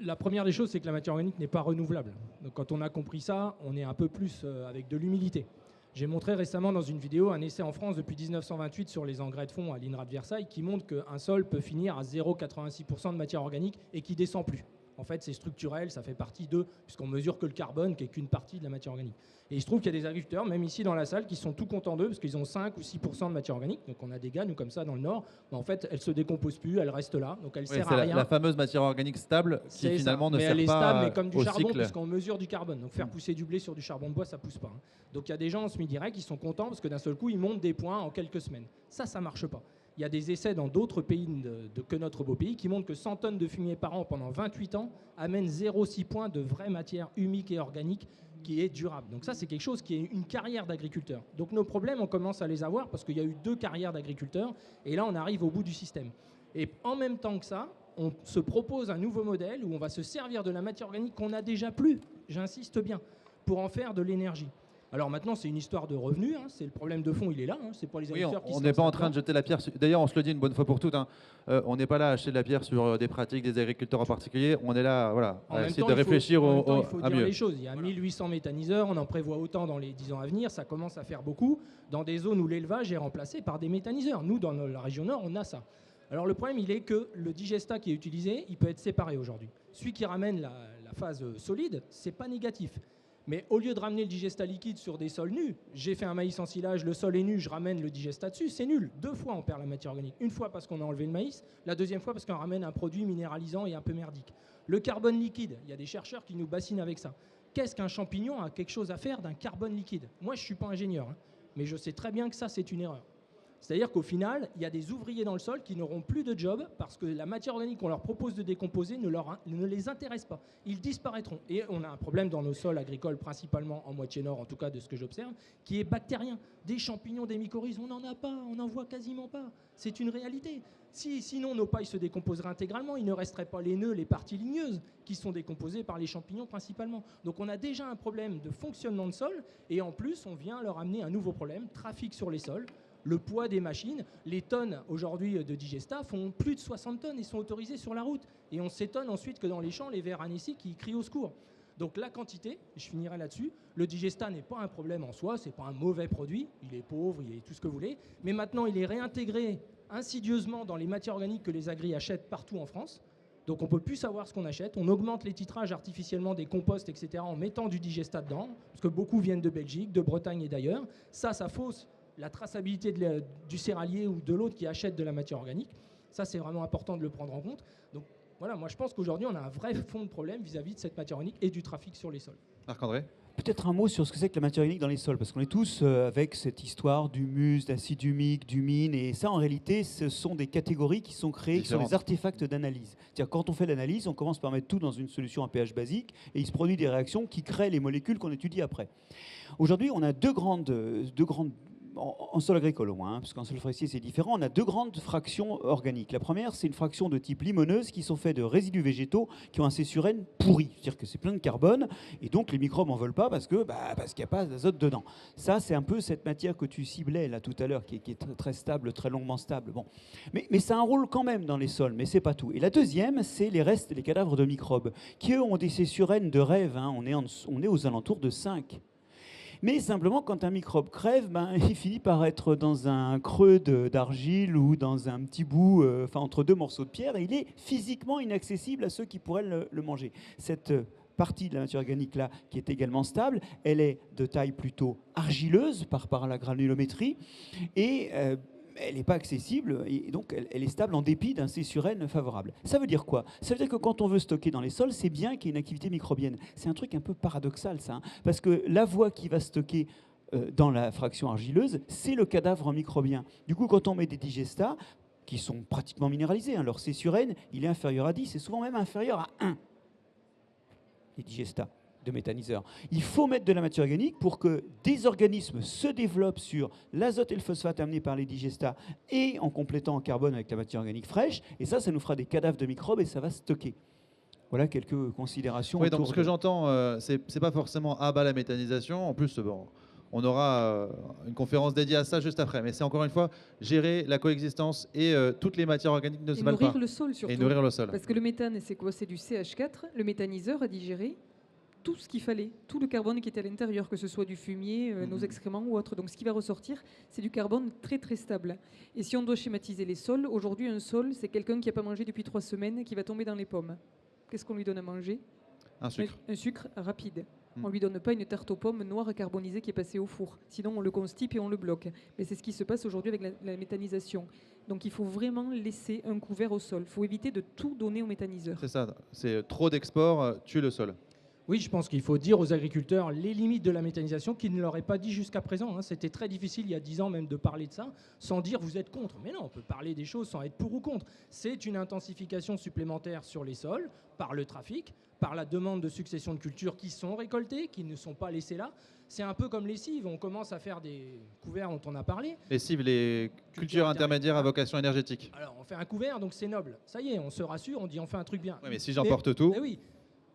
la première des choses, c'est que la matière organique n'est pas renouvelable. Donc quand on a compris ça, on est un peu plus avec de l'humilité. J'ai montré récemment dans une vidéo un essai en France depuis 1928 sur les engrais de fond à l'INRA de Versailles qui montre qu'un sol peut finir à 0,86% de matière organique et qui ne descend plus. En fait, c'est structurel, ça fait partie puisqu'on mesure que le carbone, qui est qu'une partie de la matière organique. Et il se trouve qu'il y a des agriculteurs, même ici dans la salle, qui sont tout contents d'eux, parce qu'ils ont 5 ou 6% de matière organique. Donc on a des gars, nous, comme ça, dans le Nord. Mais en fait, elle ne se décompose plus, elle reste là. Donc elle Oui, sert c'est à rien. la fameuse matière organique stable qui C'est finalement ça. ne mais sert elle est pas stable, mais comme du au charbon, cycle. puisqu'on mesure du carbone. Donc faire pousser du blé sur du charbon de bois, ça pousse pas. Donc il y a des gens en semi-direct qui sont contents parce que d'un seul coup, ils montent des points en quelques semaines. Ça marche pas. Il y a des essais dans d'autres pays que notre beau pays qui montrent que 100 tonnes de fumier par an pendant 28 ans amènent 0,6 points de vraie matière humique et organique qui est durable. Donc ça, c'est quelque chose qui est une carrière d'agriculteur. Donc nos problèmes, on commence à les avoir parce qu'il y a eu 2 carrières d'agriculteurs et là, on arrive au bout du système. Et en même temps que ça, on se propose un nouveau modèle où on va se servir de la matière organique qu'on n'a déjà plus, j'insiste bien, pour en faire de l'énergie. Alors maintenant, c'est une histoire de revenus, c'est le problème de fond, il est là, c'est pas les Oui, agriculteurs qui on se n'est pas lancent en train de jeter la pierre. D'ailleurs, on se le dit une bonne fois pour toutes. On n'est pas là à jeter de la pierre sur des pratiques des agriculteurs en particulier. On est là, voilà, En à même essayer temps, de il faut- réfléchir en même temps, il faut à dire mieux. les choses. Il y a 1800 méthaniseurs, on en prévoit autant dans les 10 ans à venir, ça commence à faire beaucoup, dans des zones où l'élevage est remplacé par des méthaniseurs. Nous, dans la région nord, on a ça. Alors le problème, il est que le digestat qui est utilisé, il peut être séparé aujourd'hui. Celui qui ramène la phase solide, c'est pas négatif. Mais au lieu de ramener le digestat liquide sur des sols nus, j'ai fait un maïs en silage, le sol est nu, je ramène le digestat dessus, c'est nul. 2 fois on perd la matière organique. Une fois parce qu'on a enlevé le maïs, la deuxième fois parce qu'on ramène un produit minéralisant et un peu merdique. Le carbone liquide, il y a des chercheurs qui nous bassinent avec ça. Qu'est-ce qu'un champignon a quelque chose à faire d'un carbone liquide? Moi je ne suis pas ingénieur, mais je sais très bien que ça c'est une erreur. C'est-à-dire qu'au final, il y a des ouvriers dans le sol qui n'auront plus de job parce que la matière organique qu'on leur propose de décomposer ne les intéresse pas. Ils disparaîtront. Et on a un problème dans nos sols agricoles, principalement en moitié nord, en tout cas de ce que j'observe, qui est bactérien. Des champignons, des mycorhizes, on n'en a pas, on n'en voit quasiment pas. C'est une réalité. Sinon, nos pailles se décomposeraient intégralement, il ne resterait pas les nœuds, les parties ligneuses, qui sont décomposées par les champignons principalement. Donc on a déjà un problème de fonctionnement de sol, et en plus, on vient leur amener un nouveau problème, trafic sur les sols. Le poids des machines, les tonnes aujourd'hui de digestat font plus de 60 tonnes et sont autorisées sur la route. Et on s'étonne ensuite que dans les champs, les vers annécis qui crient au secours. Donc la quantité, je finirai là-dessus, le digestat n'est pas un problème en soi, c'est pas un mauvais produit, il est pauvre, il est tout ce que vous voulez, mais maintenant il est réintégré insidieusement dans les matières organiques que les agris achètent partout en France. Donc on ne peut plus savoir ce qu'on achète, on augmente les titrages artificiellement des composts, etc. en mettant du digestat dedans, parce que beaucoup viennent de Belgique, de Bretagne et d'ailleurs. Ça fausse la traçabilité du céréalier ou de l'autre qui achète de la matière organique. Ça, c'est vraiment important de le prendre en compte. Donc voilà, moi je pense qu'aujourd'hui, on a un vrai fond de problème vis-à-vis de cette matière organique et du trafic sur les sols. Marc-André? Peut-être un mot sur ce que c'est que la matière organique dans les sols, parce qu'on est tous avec cette histoire d'humus, d'acide humique, d'humine, et ça en réalité, ce sont des catégories qui sont créées, qui sont des artefacts d'analyse. C'est-à-dire quand on fait l'analyse, on commence par mettre tout dans une solution à pH basique, et il se produit des réactions qui créent les molécules qu'on étudie après. Aujourd'hui, on a deux grandes en sol agricole au moins, parce qu'en sol forestier c'est différent, on a 2 grandes fractions organiques. La première, c'est une fraction de type limoneuse qui sont faits de résidus végétaux qui ont un C/N pourri, c'est-à-dire que c'est plein de carbone, et donc les microbes n'en veulent pas parce qu'il n'y a pas d'azote dedans. Ça, c'est un peu cette matière que tu ciblais là tout à l'heure, qui est très, très stable, très longuement stable. Bon. Mais ça a un rôle quand même dans les sols, mais c'est pas tout. Et la deuxième, c'est les restes, les cadavres de microbes, qui eux ont des C/N de rêve, hein. On est aux alentours de 5. Mais simplement, quand un microbe crève, il finit par être dans un creux d'argile ou dans un petit bout, entre 2 morceaux de pierre, et il est physiquement inaccessible à ceux qui pourraient le manger. Cette partie de la matière organique là, qui est également stable, elle est de taille plutôt argileuse par la granulométrie, et elle n'est pas accessible, et donc elle est stable en dépit d'un C/N favorable. Ça veut dire quoi? Ça veut dire que quand on veut stocker dans les sols, c'est bien qu'il y ait une activité microbienne. C'est un truc un peu paradoxal, ça, hein, parce que la voie qui va stocker dans la fraction argileuse, c'est le cadavre microbien. Du coup, quand on met des digestats, qui sont pratiquement minéralisés, hein, leur C/N, il est inférieur à 10, et souvent même inférieur à 1, les digestats de méthaniseurs. Il faut mettre de la matière organique pour que des organismes se développent sur l'azote et le phosphate amenés par les digestats et en complétant en carbone avec la matière organique fraîche. Et ça nous fera des cadavres de microbes et ça va stocker. Voilà quelques considérations. Oui, donc ce que j'entends, c'est pas forcément la méthanisation. En plus, on aura une conférence dédiée à ça juste après. Mais c'est encore une fois gérer la coexistence et toutes les matières organiques ne se valent pas. Et nourrir le sol surtout. Et nourrir le sol. Parce que le méthane, c'est quoi? C'est du CH4. Le méthaniseur a digéré tout ce qu'il fallait, tout le carbone qui était à l'intérieur, que ce soit du fumier, nos excréments ou autre. Donc ce qui va ressortir, c'est du carbone très très stable. Et si on doit schématiser les sols, aujourd'hui un sol, c'est quelqu'un qui n'a pas mangé depuis 3 semaines, qui va tomber dans les pommes. Qu'est-ce qu'on lui donne à manger? Un sucre. Un sucre rapide. On ne lui donne pas une tarte aux pommes noire carbonisée qui est passée au four. Sinon, on le constipe et on le bloque. Mais c'est ce qui se passe aujourd'hui avec la méthanisation. Donc il faut vraiment laisser un couvert au sol. Il faut éviter de tout donner au méthaniseur. C'est ça. C'est trop d'export tue le sol. Oui, je pense qu'il faut dire aux agriculteurs les limites de la méthanisation qu'ils ne leur aient pas dit jusqu'à présent, hein. C'était très difficile il y a 10 ans même de parler de ça sans dire vous êtes contre. Mais non, on peut parler des choses sans être pour ou contre. C'est une intensification supplémentaire sur les sols par le trafic, par la demande de succession de cultures qui sont récoltées, qui ne sont pas laissées là. C'est un peu comme les cives. On commence à faire des couverts dont on a parlé. Les cives, les cultures intermédiaires à vocation énergétique. Alors on fait un couvert, donc c'est noble. Ça y est, on se rassure, on dit on fait un truc bien. Oui, mais si j'emporte tout... Mais oui.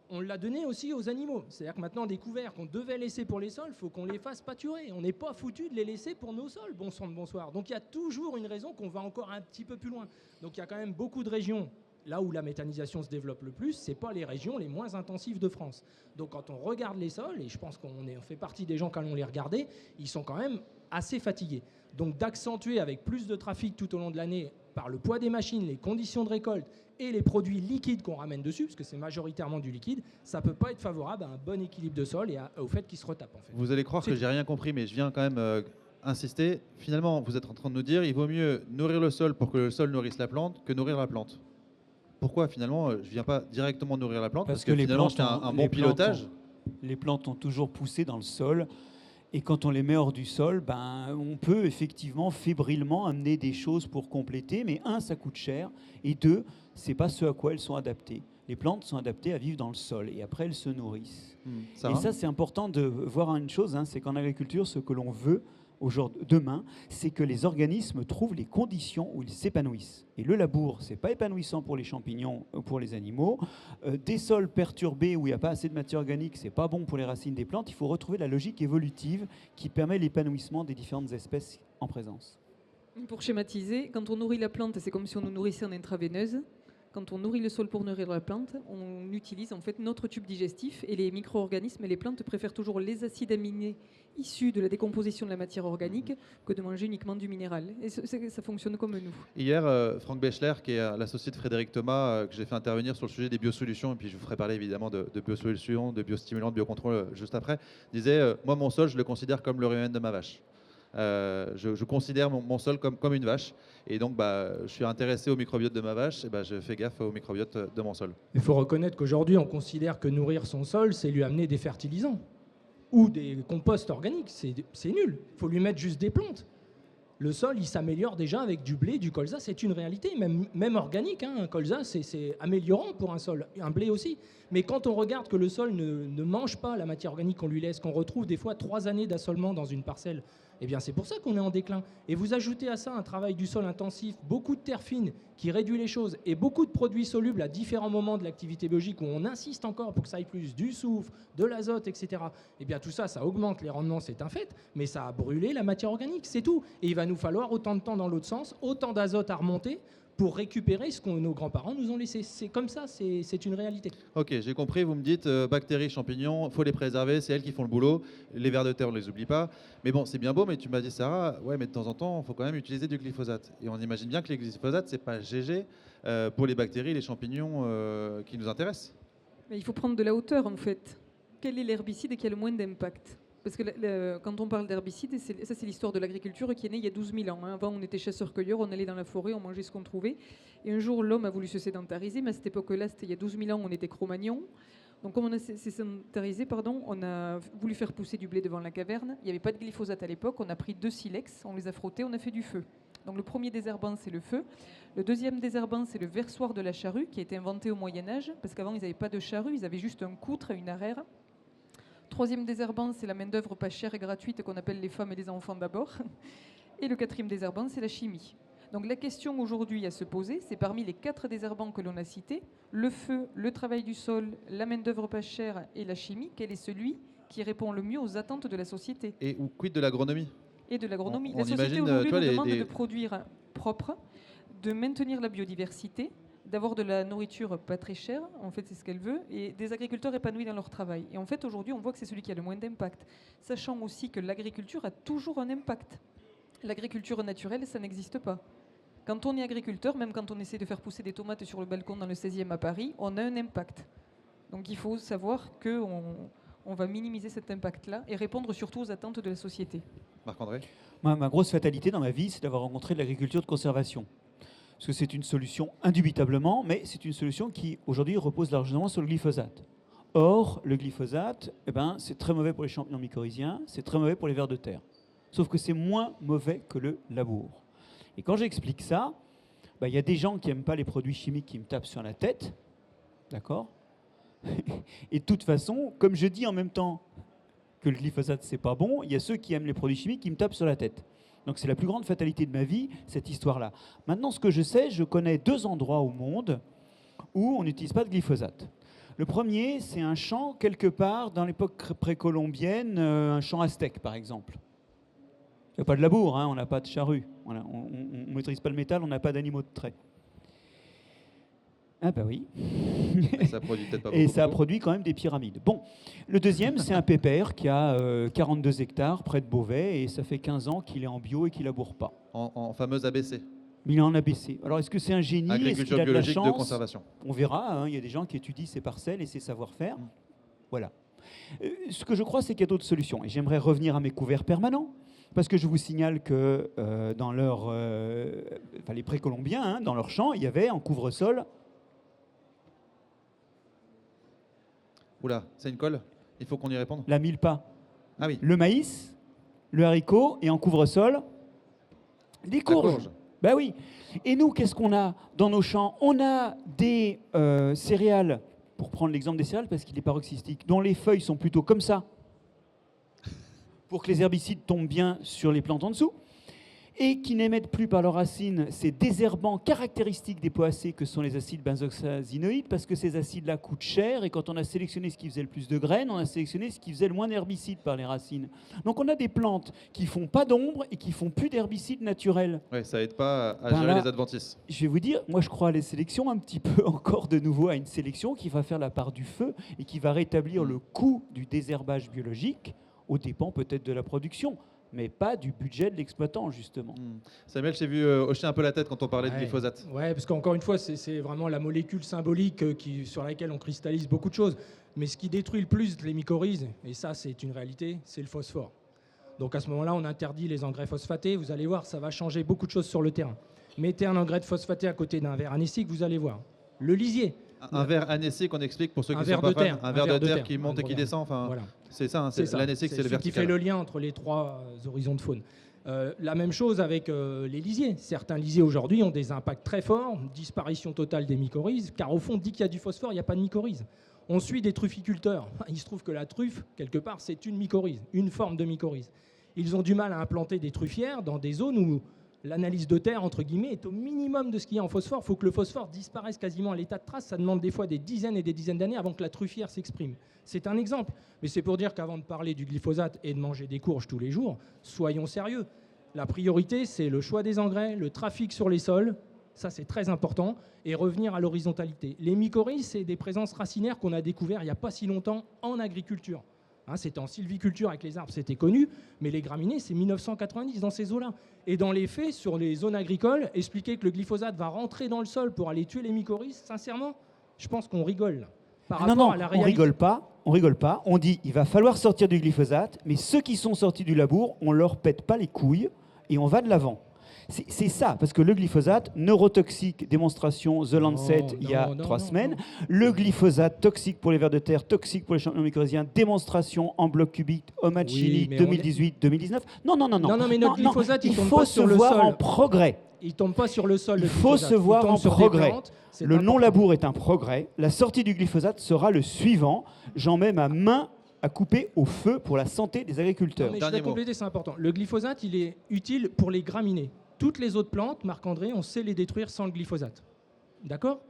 On l'a donné aussi aux animaux. C'est-à-dire que maintenant, des couverts qu'on devait laisser pour les sols, il faut qu'on les fasse pâturer. On n'est pas foutu de les laisser pour nos sols, bon sang de bonsoir. Donc il y a toujours une raison qu'on va encore un petit peu plus loin. Donc il y a quand même beaucoup de régions, là où la méthanisation se développe le plus, ce n'est pas les régions les moins intensives de France. Donc quand on regarde les sols, et je pense qu'on fait partie des gens qui allons les regarder, ils sont quand même assez fatigués. Donc d'accentuer avec plus de trafic tout au long de l'année par le poids des machines, les conditions de récolte et les produits liquides qu'on ramène dessus, parce que c'est majoritairement du liquide, ça ne peut pas être favorable à un bon équilibre de sol et au fait qu'il se retape. En fait. Vous allez croire que j'ai rien compris, mais je viens quand même insister. Finalement, vous êtes en train de nous dire il vaut mieux nourrir le sol pour que le sol nourrisse la plante que nourrir la plante. Pourquoi finalement je ne viens pas directement nourrir la plante? Parce que finalement, c'est un bon pilotage. Les plantes ont toujours poussé dans le sol. Et quand on les met hors du sol, on peut effectivement fébrilement amener des choses pour compléter, mais ça coûte cher, et 2, c'est pas ce à quoi elles sont adaptées. Les plantes sont adaptées à vivre dans le sol, et après elles se nourrissent. Ça, c'est important de voir une chose, c'est qu'en agriculture, ce que l'on veut demain, c'est que les organismes trouvent les conditions où ils s'épanouissent. Et le labour, c'est pas épanouissant pour les champignons ou pour les animaux. Des sols perturbés où il n'y a pas assez de matière organique, c'est pas bon pour les racines des plantes. Il faut retrouver la logique évolutive qui permet l'épanouissement des différentes espèces en présence. Pour schématiser, quand on nourrit la plante, c'est comme si on nous nourrissait en intraveineuse. Quand on nourrit le sol pour nourrir la plante, on utilise en fait notre tube digestif, et les micro-organismes et les plantes préfèrent toujours les acides aminés issus de la décomposition de la matière organique que de manger uniquement du minéral. Et ça fonctionne comme nous. Hier, Franck Bechler, qui est l'associé de Frédéric Thomas, que j'ai fait intervenir sur le sujet des biosolutions, et puis je vous ferai parler évidemment de biosolutions, de biostimulants, de biocontrôle juste après, disait moi mon sol je le considère comme le rumen de ma vache. Je considère mon sol comme une vache, et donc je suis intéressé au microbiote de ma vache, et je fais gaffe au microbiote de mon sol. Il faut reconnaître qu'aujourd'hui on considère que nourrir son sol c'est lui amener des fertilisants ou des composts organiques, c'est nul, il faut lui mettre juste des plantes. Le sol il s'améliore déjà avec du blé, du colza, c'est une réalité, même organique, un colza c'est améliorant pour un sol, un blé aussi. Mais quand on regarde que le sol ne mange pas la matière organique qu'on lui laisse, qu'on retrouve des fois 3 années d'assolement dans une parcelle Eh bien, c'est pour ça qu'on est en déclin. Et vous ajoutez à ça un travail du sol intensif, beaucoup de terre fine qui réduit les choses et beaucoup de produits solubles à différents moments de l'activité biologique où on insiste encore pour que ça aille plus, du soufre, de l'azote, etc. Eh bien, tout ça, ça augmente les rendements, c'est un fait, mais ça a brûlé la matière organique, c'est tout. Et il va nous falloir autant de temps dans l'autre sens, autant d'azote à remonter pour récupérer ce que nos grands-parents nous ont laissé. C'est comme ça, c'est une réalité. Ok, j'ai compris, vous me dites bactéries, champignons, il faut les préserver, c'est elles qui font le boulot. Les vers de terre, on ne les oublie pas. Mais bon, c'est bien beau, mais tu m'as dit, Sarah, ouais, mais de temps en temps, il faut quand même utiliser du glyphosate. Et on imagine bien que le glyphosate, c'est pas GG pour les bactéries, les champignons qui nous intéressent. Mais il faut prendre de la hauteur en fait. Quel est l'herbicide qui a le moins d'impact? Parce que quand on parle d'herbicide, ça c'est l'histoire de l'agriculture qui est née il y a 12 000 ans. Avant on était chasseurs-cueilleurs, on allait dans la forêt, on mangeait ce qu'on trouvait. Et un jour l'homme a voulu se sédentariser, mais à cette époque-là, c'était il y a 12 000 ans, on était Cro-Magnon. Donc comme on a sédentarisé, on a voulu faire pousser du blé devant la caverne. Il n'y avait pas de glyphosate à l'époque, on a pris 2 silex, on les a frottés, on a fait du feu. Donc le premier désherbant, c'est le feu. Le deuxième désherbant, c'est le versoir de la charrue qui a été inventé au Moyen-Âge, parce qu'avant ils n'avaient pas de charrue, ils avaient juste un coutre et une arère. Troisième désherbant, c'est la main-d'œuvre pas chère et gratuite qu'on appelle les femmes et les enfants d'abord. Et le quatrième désherbant, c'est la chimie. Donc la question aujourd'hui à se poser, c'est parmi les 4 désherbants que l'on a cités, le feu, le travail du sol, la main-d'œuvre pas chère et la chimie, quel est celui qui répond le mieux aux attentes de la société? Et ou quid de l'agronomie? Et de l'agronomie. On La société imagine, aujourd'hui toi, nous demande les- de produire propre, de maintenir la biodiversité, d'avoir de la nourriture pas très chère, en fait c'est ce qu'elle veut, et des agriculteurs épanouis dans leur travail. Et en fait aujourd'hui on voit que c'est celui qui a le moins d'impact, sachant aussi que l'agriculture a toujours un impact. L'agriculture naturelle, ça n'existe pas. Quand on est agriculteur, même quand on essaie de faire pousser des tomates sur le balcon dans le 16e à Paris, on a un impact. Donc il faut savoir qu'on va minimiser cet impact-là et répondre surtout aux attentes de la société. Marc-André? Ma grosse fatalité dans ma vie, c'est d'avoir rencontré de l'agriculture de conservation. Parce que c'est une solution indubitablement, mais c'est une solution qui aujourd'hui repose largement sur le glyphosate. Or, le glyphosate, c'est très mauvais pour les champignons mycorhiziens, c'est très mauvais pour les vers de terre. Sauf que c'est moins mauvais que le labour. Et quand j'explique ça, il y a des gens qui n'aiment pas les produits chimiques qui me tapent sur la tête, d'accord? Et de toute façon, comme je dis en même temps que le glyphosate c'est pas bon, il y a ceux qui aiment les produits chimiques qui me tapent sur la tête. Donc c'est la plus grande fatalité de ma vie, cette histoire-là. Maintenant, ce que je sais, je connais 2 endroits au monde où on n'utilise pas de glyphosate. Le premier, c'est un champ quelque part dans l'époque précolombienne, un champ aztèque par exemple. Il n'y a pas de labour, hein, on n'a pas de charrue, on ne maîtrise pas le métal, on n'a pas d'animaux de trait. Ah bah oui. Et ça produit peut-être pas Et beaucoup. ça a produit quand même des pyramides. Bon, le deuxième, c'est un pépère qui a 42 hectares près de Beauvais et ça fait 15 ans qu'il est en bio et qu'il laboure pas. En fameuse ABC, Mais il est en ABC. Alors est-ce que c'est un génie? Est-ce qu'il agriculture a de la biologique de chance? conservation. On verra, hein, il y a des gens qui étudient ces parcelles et ces savoir-faire. Voilà. Ce que je crois, c'est qu'il y a d'autres solutions. Et j'aimerais revenir à mes couverts permanents. Parce que je vous signale que dans les précolombiens, hein, dans leur champ, il y avait en couvre-sol. Oula, c'est une colle? Il faut qu'on y réponde? La mille-pas, Ah oui, le maïs, le haricot et en couvre-sol, des la courges. courge. Ben oui. Et nous, qu'est-ce qu'on a dans nos champs? On a des céréales, pour prendre l'exemple des céréales, parce qu'il est paroxystique, dont les feuilles sont plutôt comme ça, pour que les herbicides tombent bien sur les plantes en dessous, et qui n'émettent plus par leurs racines ces désherbants caractéristiques des poacées que sont les acides benzoxazinoïdes, parce que ces acides-là coûtent cher, et quand on a sélectionné ce qui faisait le plus de graines, on a sélectionné ce qui faisait le moins d'herbicides par les racines. Donc on a des plantes qui font pas d'ombre et qui font plus d'herbicides naturels. Ouais, ça aide pas à Ben gérer là- les adventices. Je vais vous dire, moi je crois à les sélections un petit peu encore de nouveau à une sélection qui va faire la part du feu et qui va rétablir le coût du désherbage biologique aux dépens peut-être de la production, mais pas du budget de l'exploitant justement. Samuel, j'ai vu hocher un peu la tête quand on parlait de Ouais. glyphosate. Ouais, parce qu'encore une fois, c'est vraiment la molécule symbolique sur laquelle on cristallise beaucoup de choses. Mais ce qui détruit le plus les mycorhizes, et ça c'est une réalité, c'est le phosphore. Donc à ce moment-là, on interdit les engrais phosphatés. Vous allez voir, ça va changer beaucoup de choses sur le terrain. Mettez un engrais de phosphaté à côté d'un verre anécique, vous allez voir. Le lisier, Un verre anécique, on explique pour ceux Un qui verre sont pas de fans. terre. Un verre de terre qui monte et qui Voilà. descend. Enfin, voilà. c'est ça, hein, C'est ça. l'anécique, c'est le celui qui fait vertical. le lien entre les 3 horizons de faune. La même chose avec les lisiers. Certains lisiers aujourd'hui ont des impacts très forts, disparition totale des mycorhizes, car au fond, dès qu'il y a du phosphore, il n'y a pas de mycorhizes. On suit des trufficulteurs. Il se trouve que la truffe, quelque part, c'est une mycorhize, une forme de mycorhize. Ils ont du mal à implanter des truffières dans des zones où l'analyse de terre, entre guillemets, est au minimum de ce qu'il y a en phosphore. Il faut que le phosphore disparaisse quasiment à l'état de trace. Ça demande des fois des dizaines et des dizaines d'années avant que la truffière s'exprime. C'est un exemple. Mais c'est pour dire qu'avant de parler du glyphosate et de manger des courges tous les jours, soyons sérieux. La priorité, c'est le choix des engrais, le trafic sur les sols, ça c'est très important, et revenir à l'horizontalité. Les mycorhizes, c'est des présences racinaires qu'on a découvertes il n'y a pas si longtemps en agriculture. C'était en sylviculture avec les arbres, c'était connu, mais les graminées, c'est 1990 dans ces eaux-là. Et dans les faits, sur les zones agricoles, expliquer que le glyphosate va rentrer dans le sol pour aller tuer les mycorhizes, sincèrement, je pense qu'on rigole là. Non, on rigole pas. On dit il va falloir sortir du glyphosate, mais ceux qui sont sortis du labour, on leur pète pas les couilles et on va de l'avant. C'est ça, parce que le glyphosate, neurotoxique, démonstration The Lancet il y a 3 semaines. Le glyphosate, toxique pour les vers de terre, toxique pour les champignons mycorhiziens, démonstration en bloc cubique, Omachili, 2018-2019. Non, mais notre glyphosate, il faut se voir en progrès. Il ne tombe pas sur le sol. Il faut se voir en progrès. Le non-labour est un progrès. La sortie du glyphosate sera le suivant. J'en mets ma main à couper au feu pour la santé des agriculteurs. Je vais compléter, c'est important. Le glyphosate, il est utile pour les graminées. Toutes les autres plantes, Marc-André, on sait les détruire sans le glyphosate. D'accord ?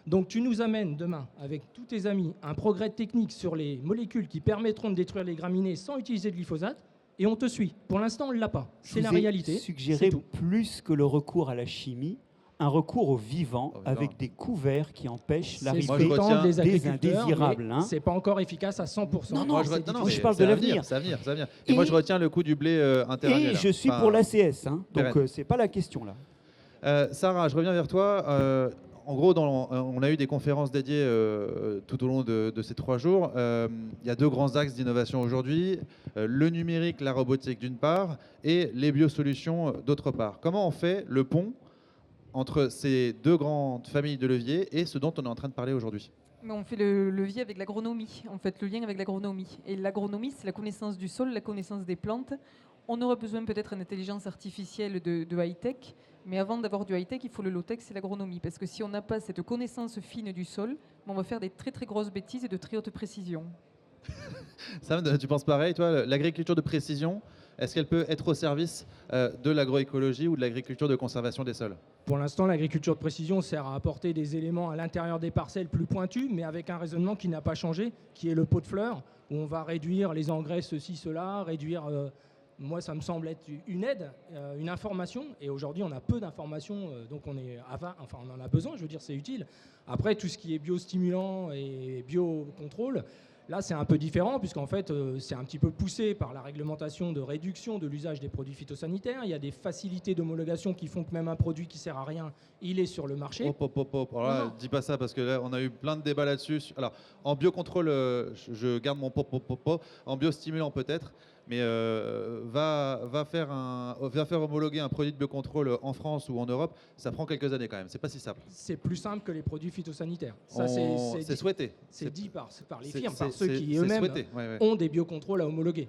Donc tu nous amènes demain, avec tous tes amis, un progrès technique sur les molécules qui permettront de détruire les graminées sans utiliser le glyphosate, et on te suit. Pour l'instant, on ne l'a pas. C'est la réalité. Je suggérais plus que le recours à la chimie, un recours au vivant avec des couverts qui empêchent l'arrivée des indésirables. C'est pas encore efficace à 100%. Non, je parle de l'avenir. Ça vient. Et moi, je retiens le coût du blé intérieur. Et je suis pour l'ACS, donc c'est pas la question là. Sarah, je reviens vers toi. En gros, on a eu des conférences dédiées tout au long de ces 3 jours. Il y a 2 grands axes d'innovation aujourd'hui. Le numérique, la robotique d'une part, et les biosolutions d'autre part. Comment on fait le pont entre ces 2 grandes familles de leviers et ce dont on est en train de parler aujourd'hui? On fait le levier avec l'agronomie, en fait, le lien avec l'agronomie. Et l'agronomie, c'est la connaissance du sol, la connaissance des plantes. On aurait besoin peut-être d'intelligence artificielle de high-tech, mais avant d'avoir du high-tech, il faut le low-tech, c'est l'agronomie. Parce que si on n'a pas cette connaissance fine du sol, on va faire des très très grosses bêtises et de très haute précision. Sam, tu penses pareil, toi? L'agriculture de précision, est-ce qu'elle peut être au service de l'agroécologie ou de l'agriculture de conservation des sols? Pour l'instant, l'agriculture de précision sert à apporter des éléments à l'intérieur des parcelles plus pointus, mais avec un raisonnement qui n'a pas changé, qui est le pot de fleurs, où on va réduire les engrais, ceci, cela, réduire... moi, ça me semble être une aide, une information. Et aujourd'hui, on a peu d'informations, donc on en a besoin, je veux dire, c'est utile. Après, tout ce qui est biostimulant et biocontrôle, là, c'est un peu différent, puisqu'en fait, c'est un petit peu poussé par la réglementation de réduction de l'usage des produits phytosanitaires. Il y a des facilités d'homologation qui font que même un produit qui ne sert à rien, il est sur le marché. Alors là, dis pas ça, parce que là, on a eu plein de débats là-dessus. Alors, en biocontrôle, je garde mon En biostimulant, peut-être. Mais va faire homologuer un produit de biocontrôle en France ou en Europe, ça prend quelques années quand même. C'est pas si simple. C'est plus simple que les produits phytosanitaires. Ça, c'est souhaité. C'est dit par les firmes, par ceux qui eux-mêmes ont des biocontrôles à homologuer.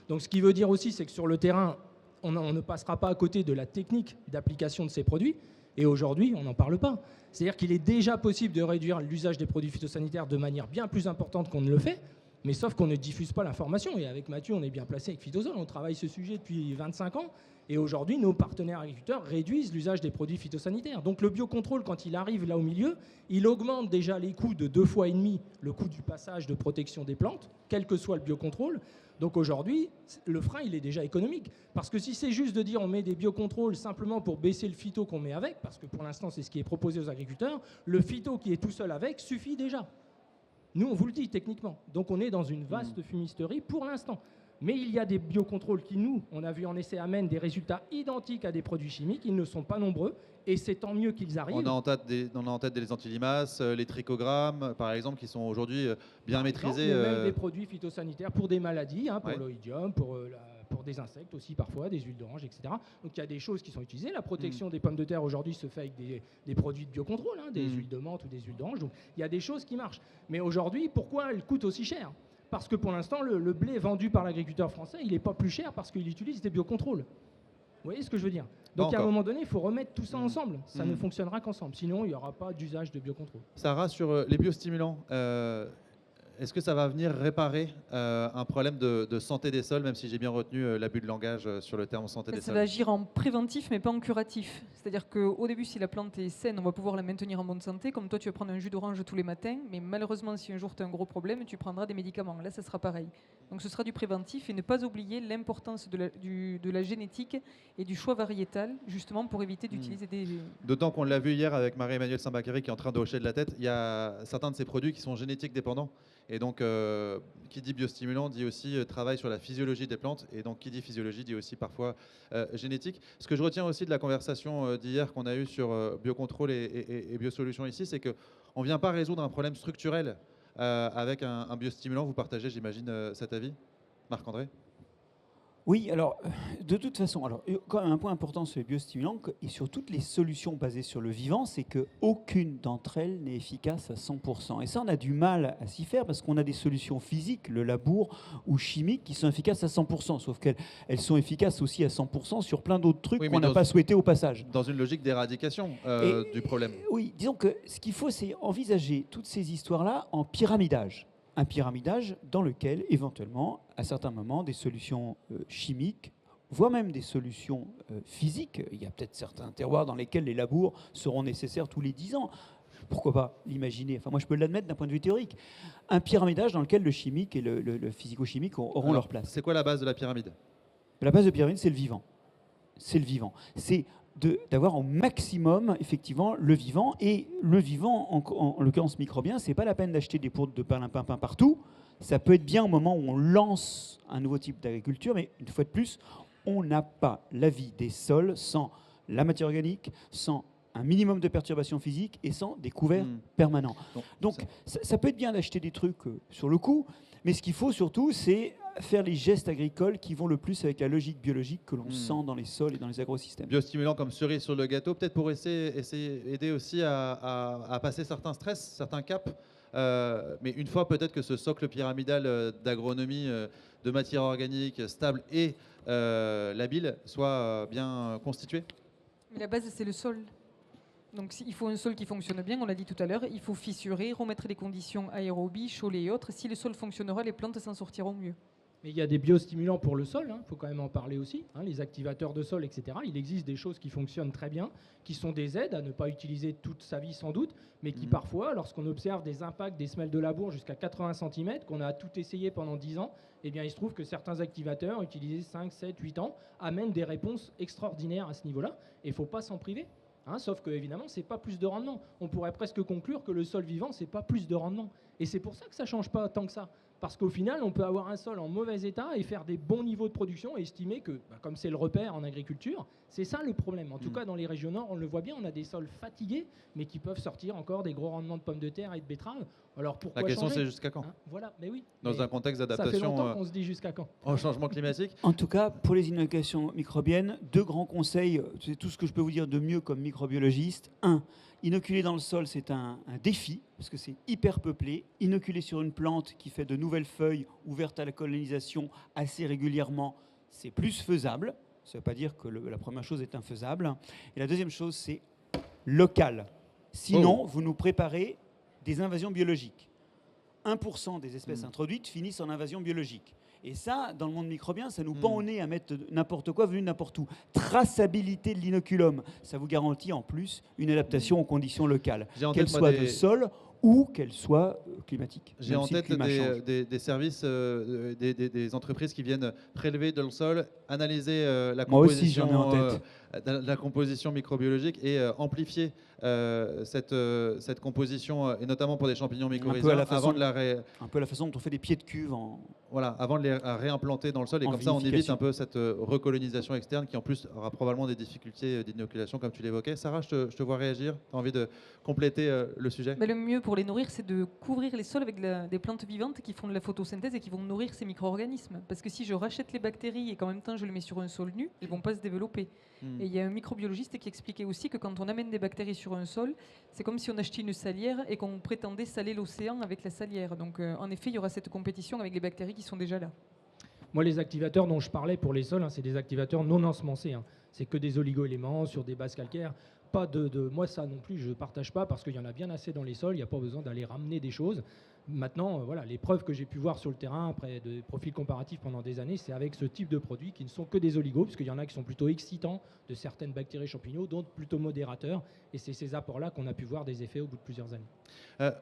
Donc ce qui veut dire aussi, c'est que sur le terrain, on ne passera pas à côté de la technique d'application de ces produits. Et aujourd'hui, on n'en parle pas. C'est-à-dire qu'il est déjà possible de réduire l'usage des produits phytosanitaires de manière bien plus importante qu'on ne le fait. Mais sauf qu'on ne diffuse pas l'information. Et avec Mathieu, on est bien placé avec Phytozone. On travaille ce sujet depuis 25 ans. Et aujourd'hui, nos partenaires agriculteurs réduisent l'usage des produits phytosanitaires. Donc le biocontrôle, quand il arrive là au milieu, il augmente déjà les coûts de 2,5 fois le coût du passage de protection des plantes, quel que soit le biocontrôle. Donc aujourd'hui, le frein, il est déjà économique. Parce que si c'est juste de dire on met des biocontrôles simplement pour baisser le phyto qu'on met avec, parce que pour l'instant, c'est ce qui est proposé aux agriculteurs, le phyto qui est tout seul avec suffit déjà. Nous, on vous le dit techniquement. Donc, on est dans une vaste fumisterie pour l'instant. Mais il y a des biocontrôles qui, nous, on a vu en essai, amènent des résultats identiques à des produits chimiques. Ils ne sont pas nombreux et c'est tant mieux qu'ils arrivent. On a en tête des antilimaces, les trichogrammes, par exemple, qui sont aujourd'hui bien maîtrisés. Même des produits phytosanitaires pour des maladies, pour l'oïdium, pour des insectes aussi parfois, des huiles d'orange, etc. Donc il y a des choses qui sont utilisées. La protection des pommes de terre aujourd'hui se fait avec des produits de biocontrôle, des huiles de menthe ou des huiles d'orange. Donc il y a des choses qui marchent. Mais aujourd'hui, pourquoi elles coûtent aussi cher? Parce que pour l'instant, le blé vendu par l'agriculteur français, il n'est pas plus cher parce qu'il utilise des biocontrôles. Vous voyez ce que je veux dire? Donc à un moment donné, il faut remettre tout ça ensemble. Ça ne fonctionnera qu'ensemble. Sinon, il n'y aura pas d'usage de biocontrôle. Sarah, sur les biostimulants, Est-ce que ça va venir réparer un problème de santé des sols, même si j'ai bien retenu l'abus de langage sur le terme santé des Ça sols? va agir en préventif, mais pas en curatif. C'est-à-dire qu'au début, si la plante est saine, on va pouvoir la maintenir en bonne santé. Comme toi, tu vas prendre un jus d'orange tous les matins, mais malheureusement, si un jour tu as un gros problème, tu prendras des médicaments. Là, ça sera pareil. Donc ce sera du préventif, et ne pas oublier l'importance de la génétique et du choix variétal, justement pour éviter d'utiliser des... D'autant qu'on l'a vu hier avec Marie-Emmanuelle Saint-Bacary qui est en train de hocher de la tête, il y a certains de ces produits qui sont génétiques dépendants. Et donc, qui dit biostimulant dit aussi travail sur la physiologie des plantes. Et donc, qui dit physiologie dit aussi parfois génétique. Ce que je retiens aussi de la conversation d'hier qu'on a eue sur biocontrôle et biosolutions ici, c'est qu'on ne vient pas résoudre un problème structurel avec un biostimulant. Vous partagez, j'imagine, cet avis, Marc-André? Oui, alors, de toute façon, alors, quand même un point important sur les biostimulants et sur toutes les solutions basées sur le vivant, c'est qu'aucune d'entre elles n'est efficace à 100%. Et ça, on a du mal à s'y faire parce qu'on a des solutions physiques, le labour ou chimiques, qui sont efficaces à 100%, sauf qu'elles sont efficaces aussi à 100% sur plein d'autres trucs qu'on n'a pas souhaité au passage. Dans une logique d'éradication du problème. Oui, disons que ce qu'il faut, c'est envisager toutes ces histoires-là en pyramidage. Un pyramidage dans lequel, éventuellement, à certains moments, des solutions chimiques, voire même des solutions physiques, il y a peut-être certains terroirs dans lesquels les labours seront nécessaires tous les 10 ans. Pourquoi pas l'imaginer? Enfin, moi, je peux l'admettre d'un point de vue théorique. Un pyramidage dans lequel le chimique et le physico-chimique auront leur place. C'est quoi la base de la pyramide? La base de la pyramide, c'est le vivant. C'est le vivant. C'est d'avoir au maximum, effectivement, le vivant. Et le vivant, en l'occurrence microbien, c'est pas la peine d'acheter des poudres de perlimpinpin partout. Ça peut être bien au moment où on lance un nouveau type d'agriculture, mais une fois de plus, on n'a pas la vie des sols sans la matière organique, sans un minimum de perturbations physiques et sans des couverts permanents. Donc ça peut être bien d'acheter des trucs sur le coup, mais ce qu'il faut surtout, c'est faire les gestes agricoles qui vont le plus avec la logique biologique que l'on sent dans les sols et dans les agrosystèmes. Biostimulant comme cerise sur le gâteau, peut-être pour aider aussi à passer certains stress, certains caps. Mais une fois peut-être que ce socle pyramidal d'agronomie, de matière organique stable et labile soit bien constitué. Mais la base, c'est le sol. Donc il faut un sol qui fonctionne bien, on l'a dit tout à l'heure, il faut fissurer, remettre des conditions aérobie, chaulées et autres. Si le sol fonctionnera, les plantes s'en sortiront mieux. Mais il y a des biostimulants pour le sol, il faut quand même en parler aussi, les activateurs de sol, etc. Il existe des choses qui fonctionnent très bien, qui sont des aides à ne pas utiliser toute sa vie sans doute, mais qui parfois, lorsqu'on observe des impacts des semelles de labour jusqu'à 80 cm, qu'on a tout essayé pendant 10 ans, eh bien, il se trouve que certains activateurs utilisés 5, 7, 8 ans amènent des réponses extraordinaires à ce niveau-là, et il ne faut pas s'en priver. Sauf que évidemment, c'est pas plus de rendement. On pourrait presque conclure que le sol vivant, c'est pas plus de rendement. Et c'est pour ça que ça change pas tant que ça. Parce qu'au final, on peut avoir un sol en mauvais état et faire des bons niveaux de production et estimer que, comme c'est le repère en agriculture, c'est ça le problème. En tout cas, dans les régions nord, on le voit bien, on a des sols fatigués, mais qui peuvent sortir encore des gros rendements de pommes de terre et de betteraves. Alors pourquoi La question, changer c'est jusqu'à quand? Voilà, mais oui. Dans un contexte d'adaptation. Ça fait longtemps qu'on se dit jusqu'à quand. Au changement climatique. En tout cas, pour les inoculations microbiennes, 2 grands conseils, c'est tout ce que je peux vous dire de mieux comme microbiologiste. 1, inoculer dans le sol, c'est un défi, parce que c'est hyper peuplé. Inoculer sur une plante qui fait de nouvelles feuilles ouvertes à la colonisation assez régulièrement, c'est plus faisable. Ça ne veut pas dire que la première chose est infaisable. Et la deuxième chose, c'est local. Sinon, vous nous préparez des invasions biologiques. 1% des espèces introduites finissent en invasion biologique. Et ça, dans le monde microbien, ça nous pend au nez à mettre n'importe quoi venu n'importe où. Traçabilité de l'inoculum, ça vous garantit en plus une adaptation aux conditions locales, qu'elles soient de sol ou qu'elles soient climatiques. J'ai en tête des services, des entreprises qui viennent prélever dans le sol, analyser la composition, Moi aussi, j'en ai en tête. La composition microbiologique et amplifier cette composition, et notamment pour des champignons mycorhizaux, avant de un peu la façon dont on fait des pieds de cuve avant de les réimplanter dans le sol, et comme ça on évite un peu cette recolonisation externe qui en plus aura probablement des difficultés d'inoculation comme tu l'évoquais. Sarah, je te vois réagir, tu as envie de compléter le sujet? Le mieux pour les nourrir, c'est de couvrir les sols avec des plantes vivantes qui font de la photosynthèse et qui vont nourrir ces micro-organismes. Parce que si je rachète les bactéries et qu'en même temps je les mets sur un sol nu, elles ne vont pas se développer. Et il y a un microbiologiste qui expliquait aussi que quand on amène des bactéries sur un sol, c'est comme si on achetait une salière et qu'on prétendait saler l'océan avec la salière. Donc en effet, il y aura cette compétition avec les bactéries qui sont déjà là. Moi, les activateurs dont je parlais pour les sols, c'est des activateurs non ensemencés. C'est que des oligo-éléments sur des bases calcaires. Pas moi, ça non plus, je ne partage pas parce qu'il y en a bien assez dans les sols. Il n'y a pas besoin d'aller ramener des choses. Maintenant, voilà, les preuves que j'ai pu voir sur le terrain, après des profils comparatifs pendant des années, c'est avec ce type de produits qui ne sont que des oligos, puisqu'il y en a qui sont plutôt excitants de certaines bactéries champignons, d'autres plutôt modérateurs. Et c'est ces apports-là qu'on a pu voir des effets au bout de plusieurs années.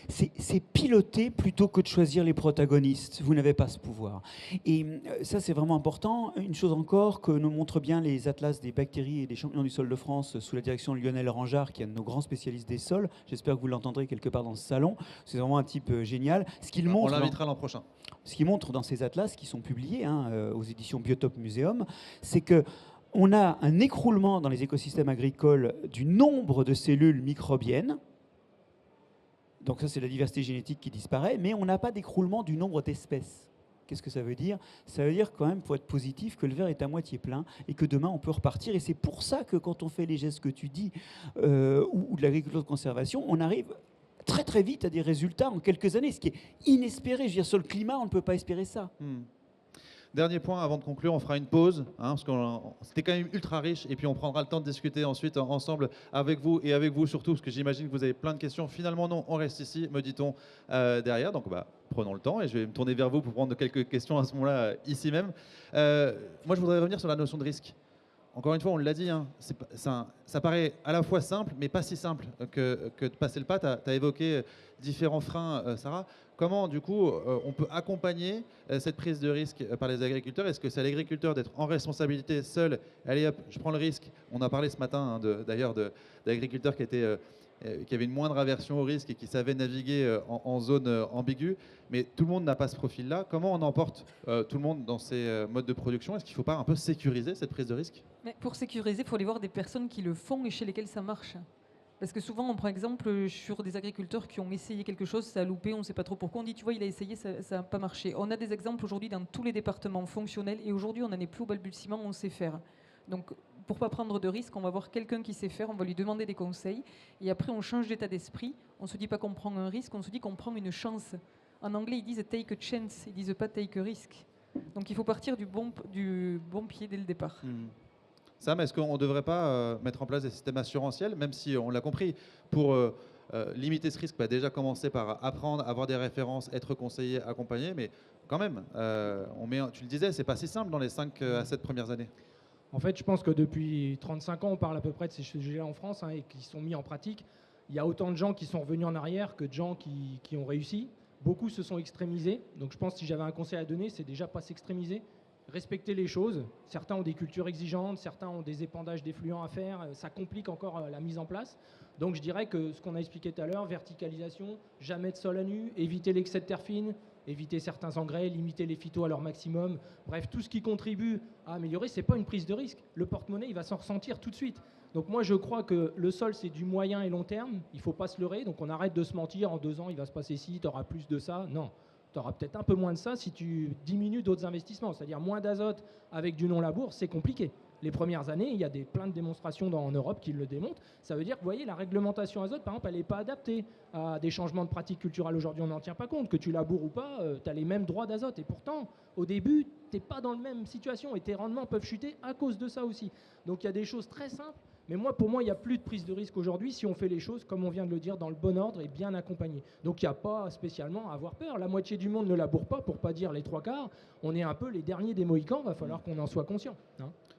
C'est piloter plutôt que de choisir les protagonistes. Vous n'avez pas ce pouvoir. Et ça, c'est vraiment important. Une chose encore que nous montrent bien les atlas des bactéries et des champignons du sol de France sous la direction de Lionel Rangeard, qui est un de nos grands spécialistes des sols. J'espère que vous l'entendrez quelque part dans ce salon. C'est vraiment un type génial. On l'invitera l'an prochain. Ce qu'il montre dans ces atlas qui sont publiés aux éditions Biotope Museum, c'est que on a un écroulement dans les écosystèmes agricoles du nombre de cellules microbiennes. Donc ça, c'est la diversité génétique qui disparaît, mais on n'a pas d'écroulement du nombre d'espèces. Qu'est-ce que ça veut dire? Ça veut dire quand même, pour être positif, que le verre est à moitié plein et que demain, on peut repartir. Et c'est pour ça que quand on fait les gestes que tu dis ou de l'agriculture de conservation, on arrive très très vite à des résultats en quelques années, ce qui est inespéré. Je veux dire, sur le climat, on ne peut pas espérer ça. Dernier point, avant de conclure, on fera une pause, parce que c'était quand même ultra riche, et puis on prendra le temps de discuter ensuite ensemble avec vous, et avec vous surtout, parce que j'imagine que vous avez plein de questions. Finalement, non, on reste ici, me dit-on, derrière. Donc, prenons le temps, et je vais me tourner vers vous pour prendre quelques questions à ce moment-là, ici même. Moi, je voudrais revenir sur la notion de risque. Encore une fois, on l'a dit, ça paraît à la fois simple, mais pas si simple que de passer le pas. Tu as évoqué différents freins, Sarah. Comment, du coup, on peut accompagner cette prise de risque par les agriculteurs? Est-ce que c'est à l'agriculteur d'être en responsabilité seul? Allez hop, je prends le risque. On a parlé ce matin, d'ailleurs, d'agriculteurs qui avaient une moindre aversion au risque et qui savaient naviguer en zone ambiguë. Mais tout le monde n'a pas ce profil-là. Comment on emporte tout le monde dans ces modes de production? Est-ce qu'il ne faut pas un peu sécuriser cette prise de risque? Mais pour sécuriser, il faut aller voir des personnes qui le font et chez lesquelles ça marche. Parce que souvent, on prend exemple sur des agriculteurs qui ont essayé quelque chose, ça a loupé, on ne sait pas trop pourquoi. On dit, tu vois, il a essayé, ça n'a pas marché. On a des exemples aujourd'hui dans tous les départements fonctionnels et aujourd'hui, on n'en est plus au balbutiement, on sait faire. Donc, pour ne pas prendre de risques, on va voir quelqu'un qui sait faire, on va lui demander des conseils et après, on change d'état d'esprit. On ne se dit pas qu'on prend un risque, on se dit qu'on prend une chance. En anglais, ils disent take a chance, ils ne disent pas take a risk. Donc, il faut partir du bon pied dès le départ. Sam, est-ce qu'on ne devrait pas mettre en place des systèmes assurantiels, même si on l'a compris, pour limiter ce risque, déjà commencer par apprendre, avoir des références, être conseillé, accompagné, mais quand même, tu le disais, c'est pas si simple dans les 5 à 7 premières années. En fait, je pense que depuis 35 ans, on parle à peu près de ces sujets-là en France et qui sont mis en pratique. Il y a autant de gens qui sont revenus en arrière que de gens qui ont réussi. Beaucoup se sont extrémisés. Donc je pense que si j'avais un conseil à donner, c'est déjà pas s'extrémiser. Respecter les choses. Certains ont des cultures exigeantes, certains ont des épandages d'effluents à faire. Ça complique encore la mise en place. Donc je dirais que ce qu'on a expliqué tout à l'heure, verticalisation, jamais de sol à nu, éviter l'excès de terre fine, éviter certains engrais, limiter les phytos à leur maximum. Bref, tout ce qui contribue à améliorer, ce n'est pas une prise de risque. Le porte-monnaie, il va s'en ressentir tout de suite. Donc moi, je crois que le sol, c'est du moyen et long terme. Il ne faut pas se leurrer. Donc on arrête de se mentir. En 2 ans, il va se passer ci, tu auras plus de ça. Non. Tu auras peut-être un peu moins de ça si tu diminues d'autres investissements. C'est-à-dire moins d'azote avec du non-labour, c'est compliqué. Les premières années, il y a plein de démonstrations en Europe qui le démontrent. Ça veut dire que, vous voyez, la réglementation azote, par exemple, elle n'est pas adaptée à des changements de pratiques culturelles. Aujourd'hui, on n'en tient pas compte. Que tu laboures ou pas, tu as les mêmes droits d'azote. Et pourtant, au début, tu n'es pas dans la même situation et tes rendements peuvent chuter à cause de ça aussi. Donc, il y a des choses très simples. Mais pour moi, il n'y a plus de prise de risque aujourd'hui si on fait les choses, comme on vient de le dire, dans le bon ordre et bien accompagné. Donc, il n'y a pas spécialement à avoir peur. La moitié du monde ne laboure pas, pour ne pas dire les 3/4. On est un peu les derniers des Mohicans. Il va falloir qu'on en soit conscient.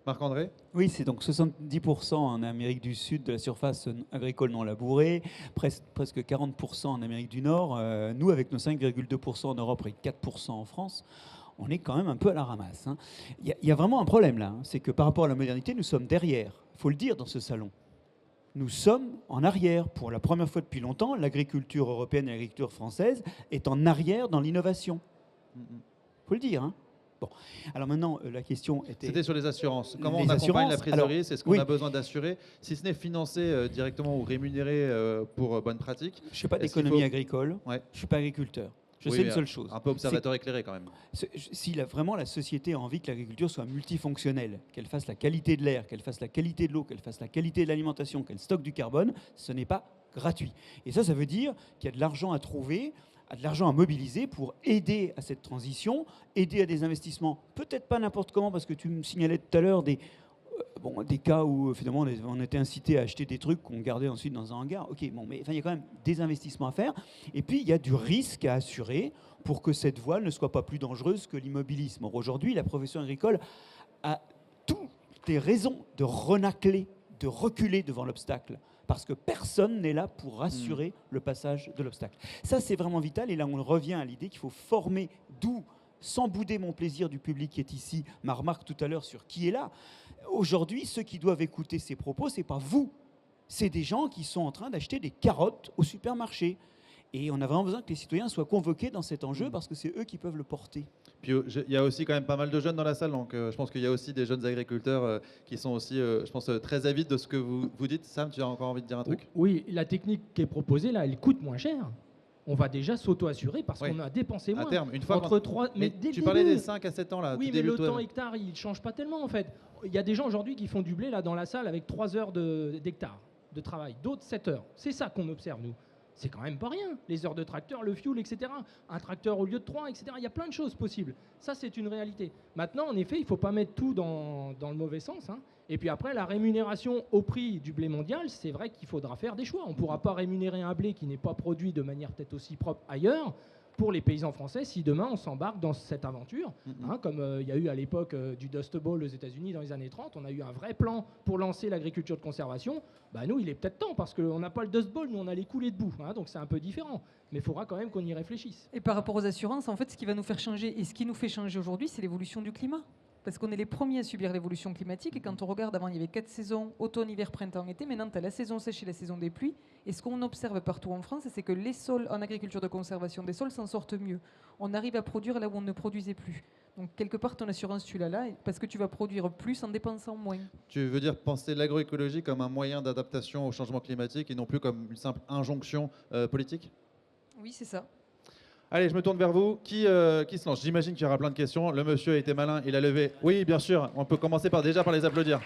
Marc-André? Oui, c'est donc 70% en Amérique du Sud de la surface agricole non labourée, presque 40% en Amérique du Nord. Nous, avec nos 5,2% en Europe et 4% en France, on est quand même un peu à la ramasse. Il y a vraiment un problème là. C'est que par rapport à la modernité, nous sommes derrière. Il faut le dire dans ce salon. Nous sommes en arrière. Pour la première fois depuis longtemps, l'agriculture européenne et l'agriculture française est en arrière dans l'innovation. Il faut le dire. Bon, alors maintenant, la question était... C'était sur les assurances. Comment on accompagne la prise de risque? Est-ce qu'on a besoin d'assurer, si ce n'est financer directement ou rémunérer pour bonne pratique? Je ne fais pas d'économie agricole, je ne suis pas agriculteur. Je sais une seule chose. Un peu observateur éclairé quand même. Si vraiment la société a envie que l'agriculture soit multifonctionnelle, qu'elle fasse la qualité de l'air, qu'elle fasse la qualité de l'eau, qu'elle fasse la qualité de l'alimentation, qu'elle stocke du carbone, ce n'est pas gratuit. Et ça veut dire qu'il y a de l'argent à trouver, de l'argent à mobiliser pour aider à cette transition, aider à des investissements, peut-être pas n'importe comment, parce que tu me signalais tout à l'heure des Bon, des cas où finalement on était incité à acheter des trucs qu'on gardait ensuite dans un hangar. Ok, bon, mais il y a quand même des investissements à faire. Et puis il y a du risque à assurer pour que cette voile ne soit pas plus dangereuse que l'immobilisme. Or, aujourd'hui, la profession agricole a toutes les raisons de renacler, de reculer devant l'obstacle. Parce que personne n'est là pour assurer le passage de l'obstacle. Ça, c'est vraiment vital. Et là, on revient à l'idée qu'il faut former, d'où, sans bouder mon plaisir du public qui est ici, ma remarque tout à l'heure sur qui est là. Aujourd'hui, ceux qui doivent écouter ces propos, ce n'est pas vous. C'est des gens qui sont en train d'acheter des carottes au supermarché. Et on a vraiment besoin que les citoyens soient convoqués dans cet enjeu parce que c'est eux qui peuvent le porter. Puis il y a aussi quand même pas mal de jeunes dans la salle, donc je pense qu'il y a aussi des jeunes agriculteurs qui sont aussi, je pense, très avides de ce que vous dites. Sam, tu as encore envie de dire un truc? Oui, la technique qui est proposée là, elle coûte moins cher. On va déjà s'auto-assurer parce Oui. qu'on a dépensé moins. À terme, une fois Entre 3, mais dès tu le parlais début. des 5 à 7 ans là. Oui, tout mais début, le toi. temps hectare, il ne change pas tellement en fait. Il y a des gens aujourd'hui qui font du blé là dans la salle avec 3 heures d'hectare de travail, d'autres 7 heures. C'est ça qu'on observe nous. C'est quand même pas rien. Les heures de tracteur, le fuel, etc. Un tracteur au lieu de 3, etc. Il y a plein de choses possibles. Ça, c'est une réalité. Maintenant, en effet, il ne faut pas mettre tout dans le mauvais sens, hein. Et puis après, la rémunération au prix du blé mondial, c'est vrai qu'il faudra faire des choix. On ne pourra pas rémunérer un blé qui n'est pas produit de manière peut-être aussi propre ailleurs pour les paysans français si demain on s'embarque dans cette aventure. Hein, comme il y a eu à l'époque du Dust Bowl aux États-Unis dans les années 30, on a eu un vrai plan pour lancer l'agriculture de conservation. Bah, nous, il est peut-être temps parce qu'on n'a pas le Dust Bowl, nous on a les coulées debout. Hein, donc c'est un peu différent. Mais il faudra quand même qu'on y réfléchisse. Et par rapport aux assurances, en fait, ce qui va nous faire changer et ce qui nous fait changer aujourd'hui, c'est l'évolution du climat. Parce qu'on est les premiers à subir l'évolution climatique. Et quand on regarde, avant, il y avait 4 saisons, automne, hiver, printemps, été. Maintenant, tu as la saison sèche et la saison des pluies. Et ce qu'on observe partout en France, c'est que les sols en agriculture de conservation des sols s'en sortent mieux. On arrive à produire là où on ne produisait plus. Donc, quelque part, ton assurance, tu l'as là, parce que tu vas produire plus en dépensant moins. Tu veux dire penser l'agroécologie comme un moyen d'adaptation au changement climatique et non plus comme une simple injonction politique? Oui, c'est ça. Allez, je me tourne vers vous. Qui se lance? J'imagine qu'il y aura plein de questions. Le monsieur a été malin, il a levé. Oui, bien sûr. On peut commencer déjà par les applaudir.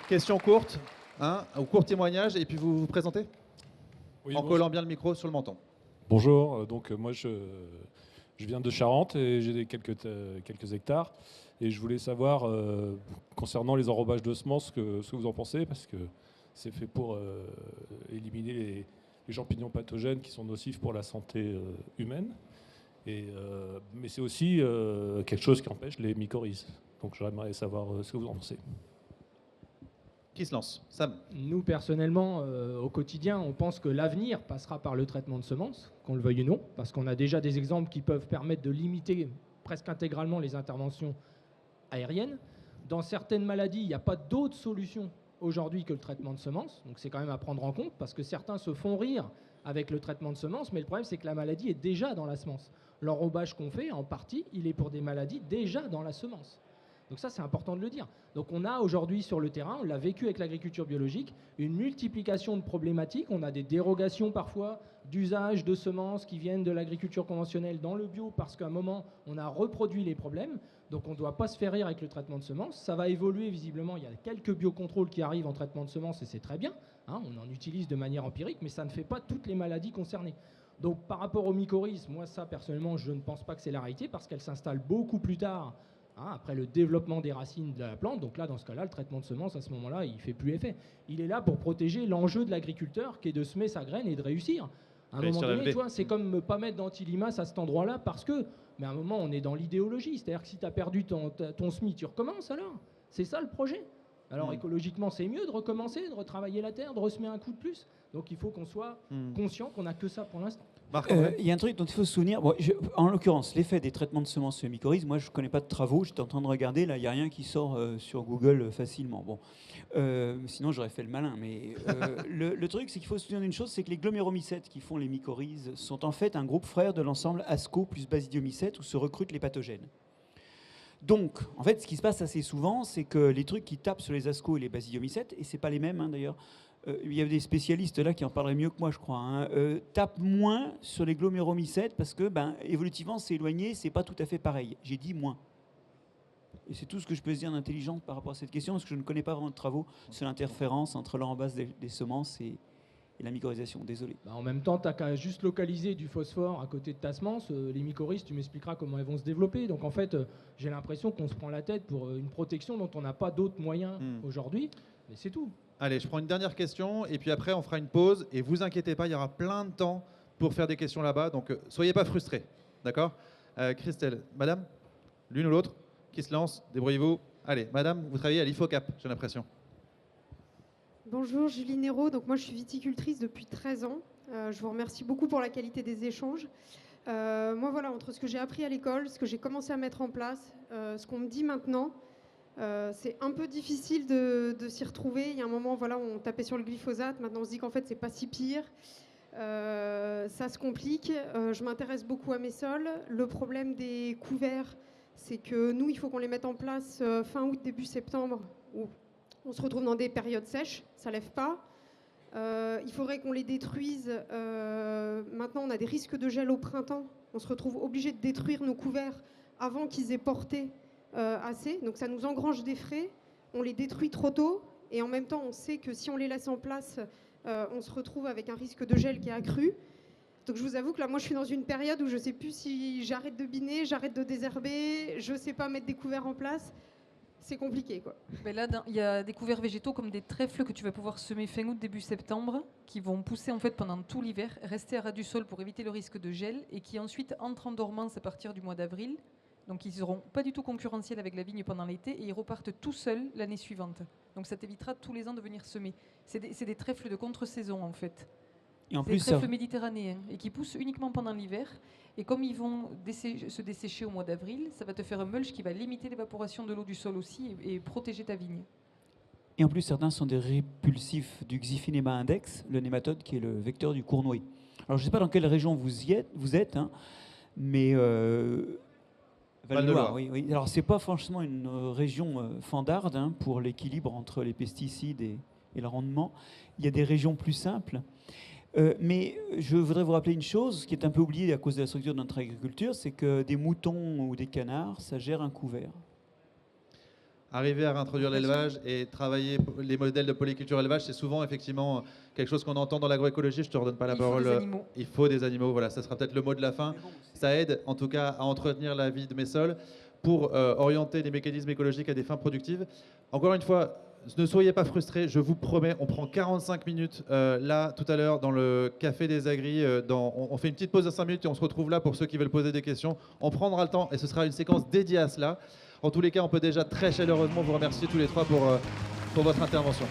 Question courte, hein, ou court témoignage, et puis vous vous présentez Oui, en collant bien le micro sur le menton. bonjour. Donc moi je viens de Charente et j'ai quelques hectares. Et je voulais savoir, concernant les enrobages de semences, ce que vous en pensez, parce que c'est fait pour éliminer les champignons pathogènes qui sont nocifs pour la santé humaine. Mais c'est aussi quelque chose qui empêche les mycorhizes. Donc j'aimerais savoir ce que vous en pensez. Qui se lance? Sam. Nous, personnellement, au quotidien, on pense que l'avenir passera par le traitement de semences, qu'on le veuille ou non, parce qu'on a déjà des exemples qui peuvent permettre de limiter presque intégralement les interventions aériennes. Dans certaines maladies, il n'y a pas d'autre solution aujourd'hui que le traitement de semences, donc c'est quand même à prendre en compte, parce que certains se font rire avec le traitement de semences, mais le problème, c'est que la maladie est déjà dans la semence. L'enrobage qu'on fait, en partie, il est pour des maladies déjà dans la semence. Donc ça, c'est important de le dire. Donc on a aujourd'hui sur le terrain, on l'a vécu avec l'agriculture biologique, une multiplication de problématiques. On a des dérogations parfois d'usage de semences qui viennent de l'agriculture conventionnelle dans le bio parce qu'à un moment, on a reproduit les problèmes. Donc on ne doit pas se faire rire avec le traitement de semences. Ça va évoluer visiblement. Il y a quelques biocontrôles qui arrivent en traitement de semences et c'est très bien. Hein, on en utilise de manière empirique, mais ça ne fait pas toutes les maladies concernées. Donc par rapport aux mycorhizes, moi ça personnellement, je ne pense pas que c'est la réalité parce qu'elles s'installent beaucoup plus tard. Après le développement des racines de la plante, donc là, dans ce cas-là, le traitement de semences, à ce moment-là, il ne fait plus effet. Il est là pour protéger l'enjeu de l'agriculteur, qui est de semer sa graine et de réussir. À un moment donné, tu vois, c'est comme ne pas mettre d'antilimace à cet endroit-là, parce que, mais à un moment, on est dans l'idéologie. C'est-à-dire que si tu as perdu ton semis, tu recommences alors. C'est ça le projet. Alors écologiquement, c'est mieux de recommencer, de retravailler la terre, de ressemer un coup de plus. Donc il faut qu'on soit conscient qu'on n'a que ça pour l'instant. Il y a un truc dont il faut se souvenir. Bon, en l'occurrence, l'effet des traitements de semences sur les mycorhizes, moi je ne connais pas de travaux, j'étais en train de regarder, là il n'y a rien qui sort sur Google facilement. Bon. Sinon j'aurais fait le malin. Mais le truc, c'est qu'il faut se souvenir d'une chose, c'est que les gloméromycètes qui font les mycorhizes sont en fait un groupe frère de l'ensemble Asco plus basidiomycète où se recrutent les pathogènes. Donc, en fait, ce qui se passe assez souvent, c'est que les trucs qui tapent sur les asco et les basidiomycètes, et c'est pas les mêmes d'ailleurs, il y a des spécialistes là qui en parleraient mieux que moi, je crois, tapent moins sur les gloméromycètes parce que, évolutivement, c'est éloigné, c'est pas tout à fait pareil. J'ai dit moins. Et c'est tout ce que je peux se dire d'intelligent par rapport à cette question, parce que je ne connais pas vraiment de travaux sur l'interférence entre l'enrobage des semences et et la mycorhisation. Désolé. Bah, en même temps, tu n'as qu'à juste localiser du phosphore à côté de ta semence. Les mycorhizes, tu m'expliqueras comment elles vont se développer. Donc en fait, j'ai l'impression qu'on se prend la tête pour une protection dont on n'a pas d'autres moyens aujourd'hui. Mais c'est tout. Allez, je prends une dernière question et puis après on fera une pause. Et vous inquiétez pas, il y aura plein de temps pour faire des questions là-bas. Donc soyez pas frustrés. D'accord Christelle, madame, l'une ou l'autre, qui se lance, débrouillez-vous. Allez, madame, vous travaillez à l'IFOCAP, j'ai l'impression. Bonjour, Julie Néraud. Donc moi, je suis viticultrice depuis 13 ans. Je vous remercie beaucoup pour la qualité des échanges. Moi, voilà, entre ce que j'ai appris à l'école, ce que j'ai commencé à mettre en place, ce qu'on me dit maintenant, c'est un peu difficile de s'y retrouver. Il y a un moment, voilà, on tapait sur le glyphosate. Maintenant, on se dit qu'en fait, c'est pas si pire. Ça se complique. Je m'intéresse beaucoup à mes sols. Le problème des couverts, c'est que nous, il faut qu'on les mette en place fin août, début septembre, où on se retrouve dans des périodes sèches, ça lève pas. Il faudrait qu'on les détruise. Maintenant, on a des risques de gel au printemps. On se retrouve obligé de détruire nos couverts avant qu'ils aient porté assez. Donc ça nous engrange des frais. On les détruit trop tôt. Et en même temps, on sait que si on les laisse en place, on se retrouve avec un risque de gel qui est accru. Donc je vous avoue que là, moi, je suis dans une période où je ne sais plus si j'arrête de biner, j'arrête de désherber, je ne sais pas mettre des couverts en place. C'est compliqué, quoi. Mais là, il y a des couverts végétaux comme des trèfles que tu vas pouvoir semer fin août, début septembre, qui vont pousser en fait pendant tout l'hiver, rester à ras du sol pour éviter le risque de gel, et qui ensuite entrent en dormance à partir du mois d'avril. Donc ils ne seront pas du tout concurrentiels avec la vigne pendant l'été, et ils repartent tout seuls l'année suivante. Donc ça t'évitera tous les ans de venir semer. C'est des trèfles de contre-saison en fait. Et en C'est plus, des trèfles méditerranéens, et qui poussent uniquement pendant l'hiver. Et comme ils vont se dessécher au mois d'avril, ça va te faire un mulch qui va limiter l'évaporation de l'eau du sol aussi et protéger ta vigne. Et en plus, certains sont des répulsifs du Xiphinema index, le nématode qui est le vecteur du cournoyer. Alors, je ne sais pas dans quelle région vous êtes, hein, mais Val-de-Loire, oui. Alors, ce n'est pas franchement une région fandarde hein, pour l'équilibre entre les pesticides et le rendement. Il y a des régions plus simples. Mais je voudrais vous rappeler une chose qui est un peu oubliée à cause de la structure de notre agriculture, c'est que des moutons ou des canards, ça gère un couvert. Arriver à réintroduire l'élevage et travailler les modèles de polyculture élevage, c'est souvent effectivement quelque chose qu'on entend dans l'agroécologie. Je ne te redonne pas la parole. Il faut des animaux. Voilà, ça sera peut-être le mot de la fin. Ça aide en tout cas à entretenir la vie de mes sols pour orienter les mécanismes écologiques à des fins productives. Encore une fois, ne soyez pas frustrés, je vous promets, on prend 45 minutes là tout à l'heure dans le Café des Agris. On fait une petite pause de 5 minutes et on se retrouve là pour ceux qui veulent poser des questions. On prendra le temps et ce sera une séquence dédiée à cela. En tous les cas, on peut déjà très chaleureusement vous remercier tous les trois pour votre intervention.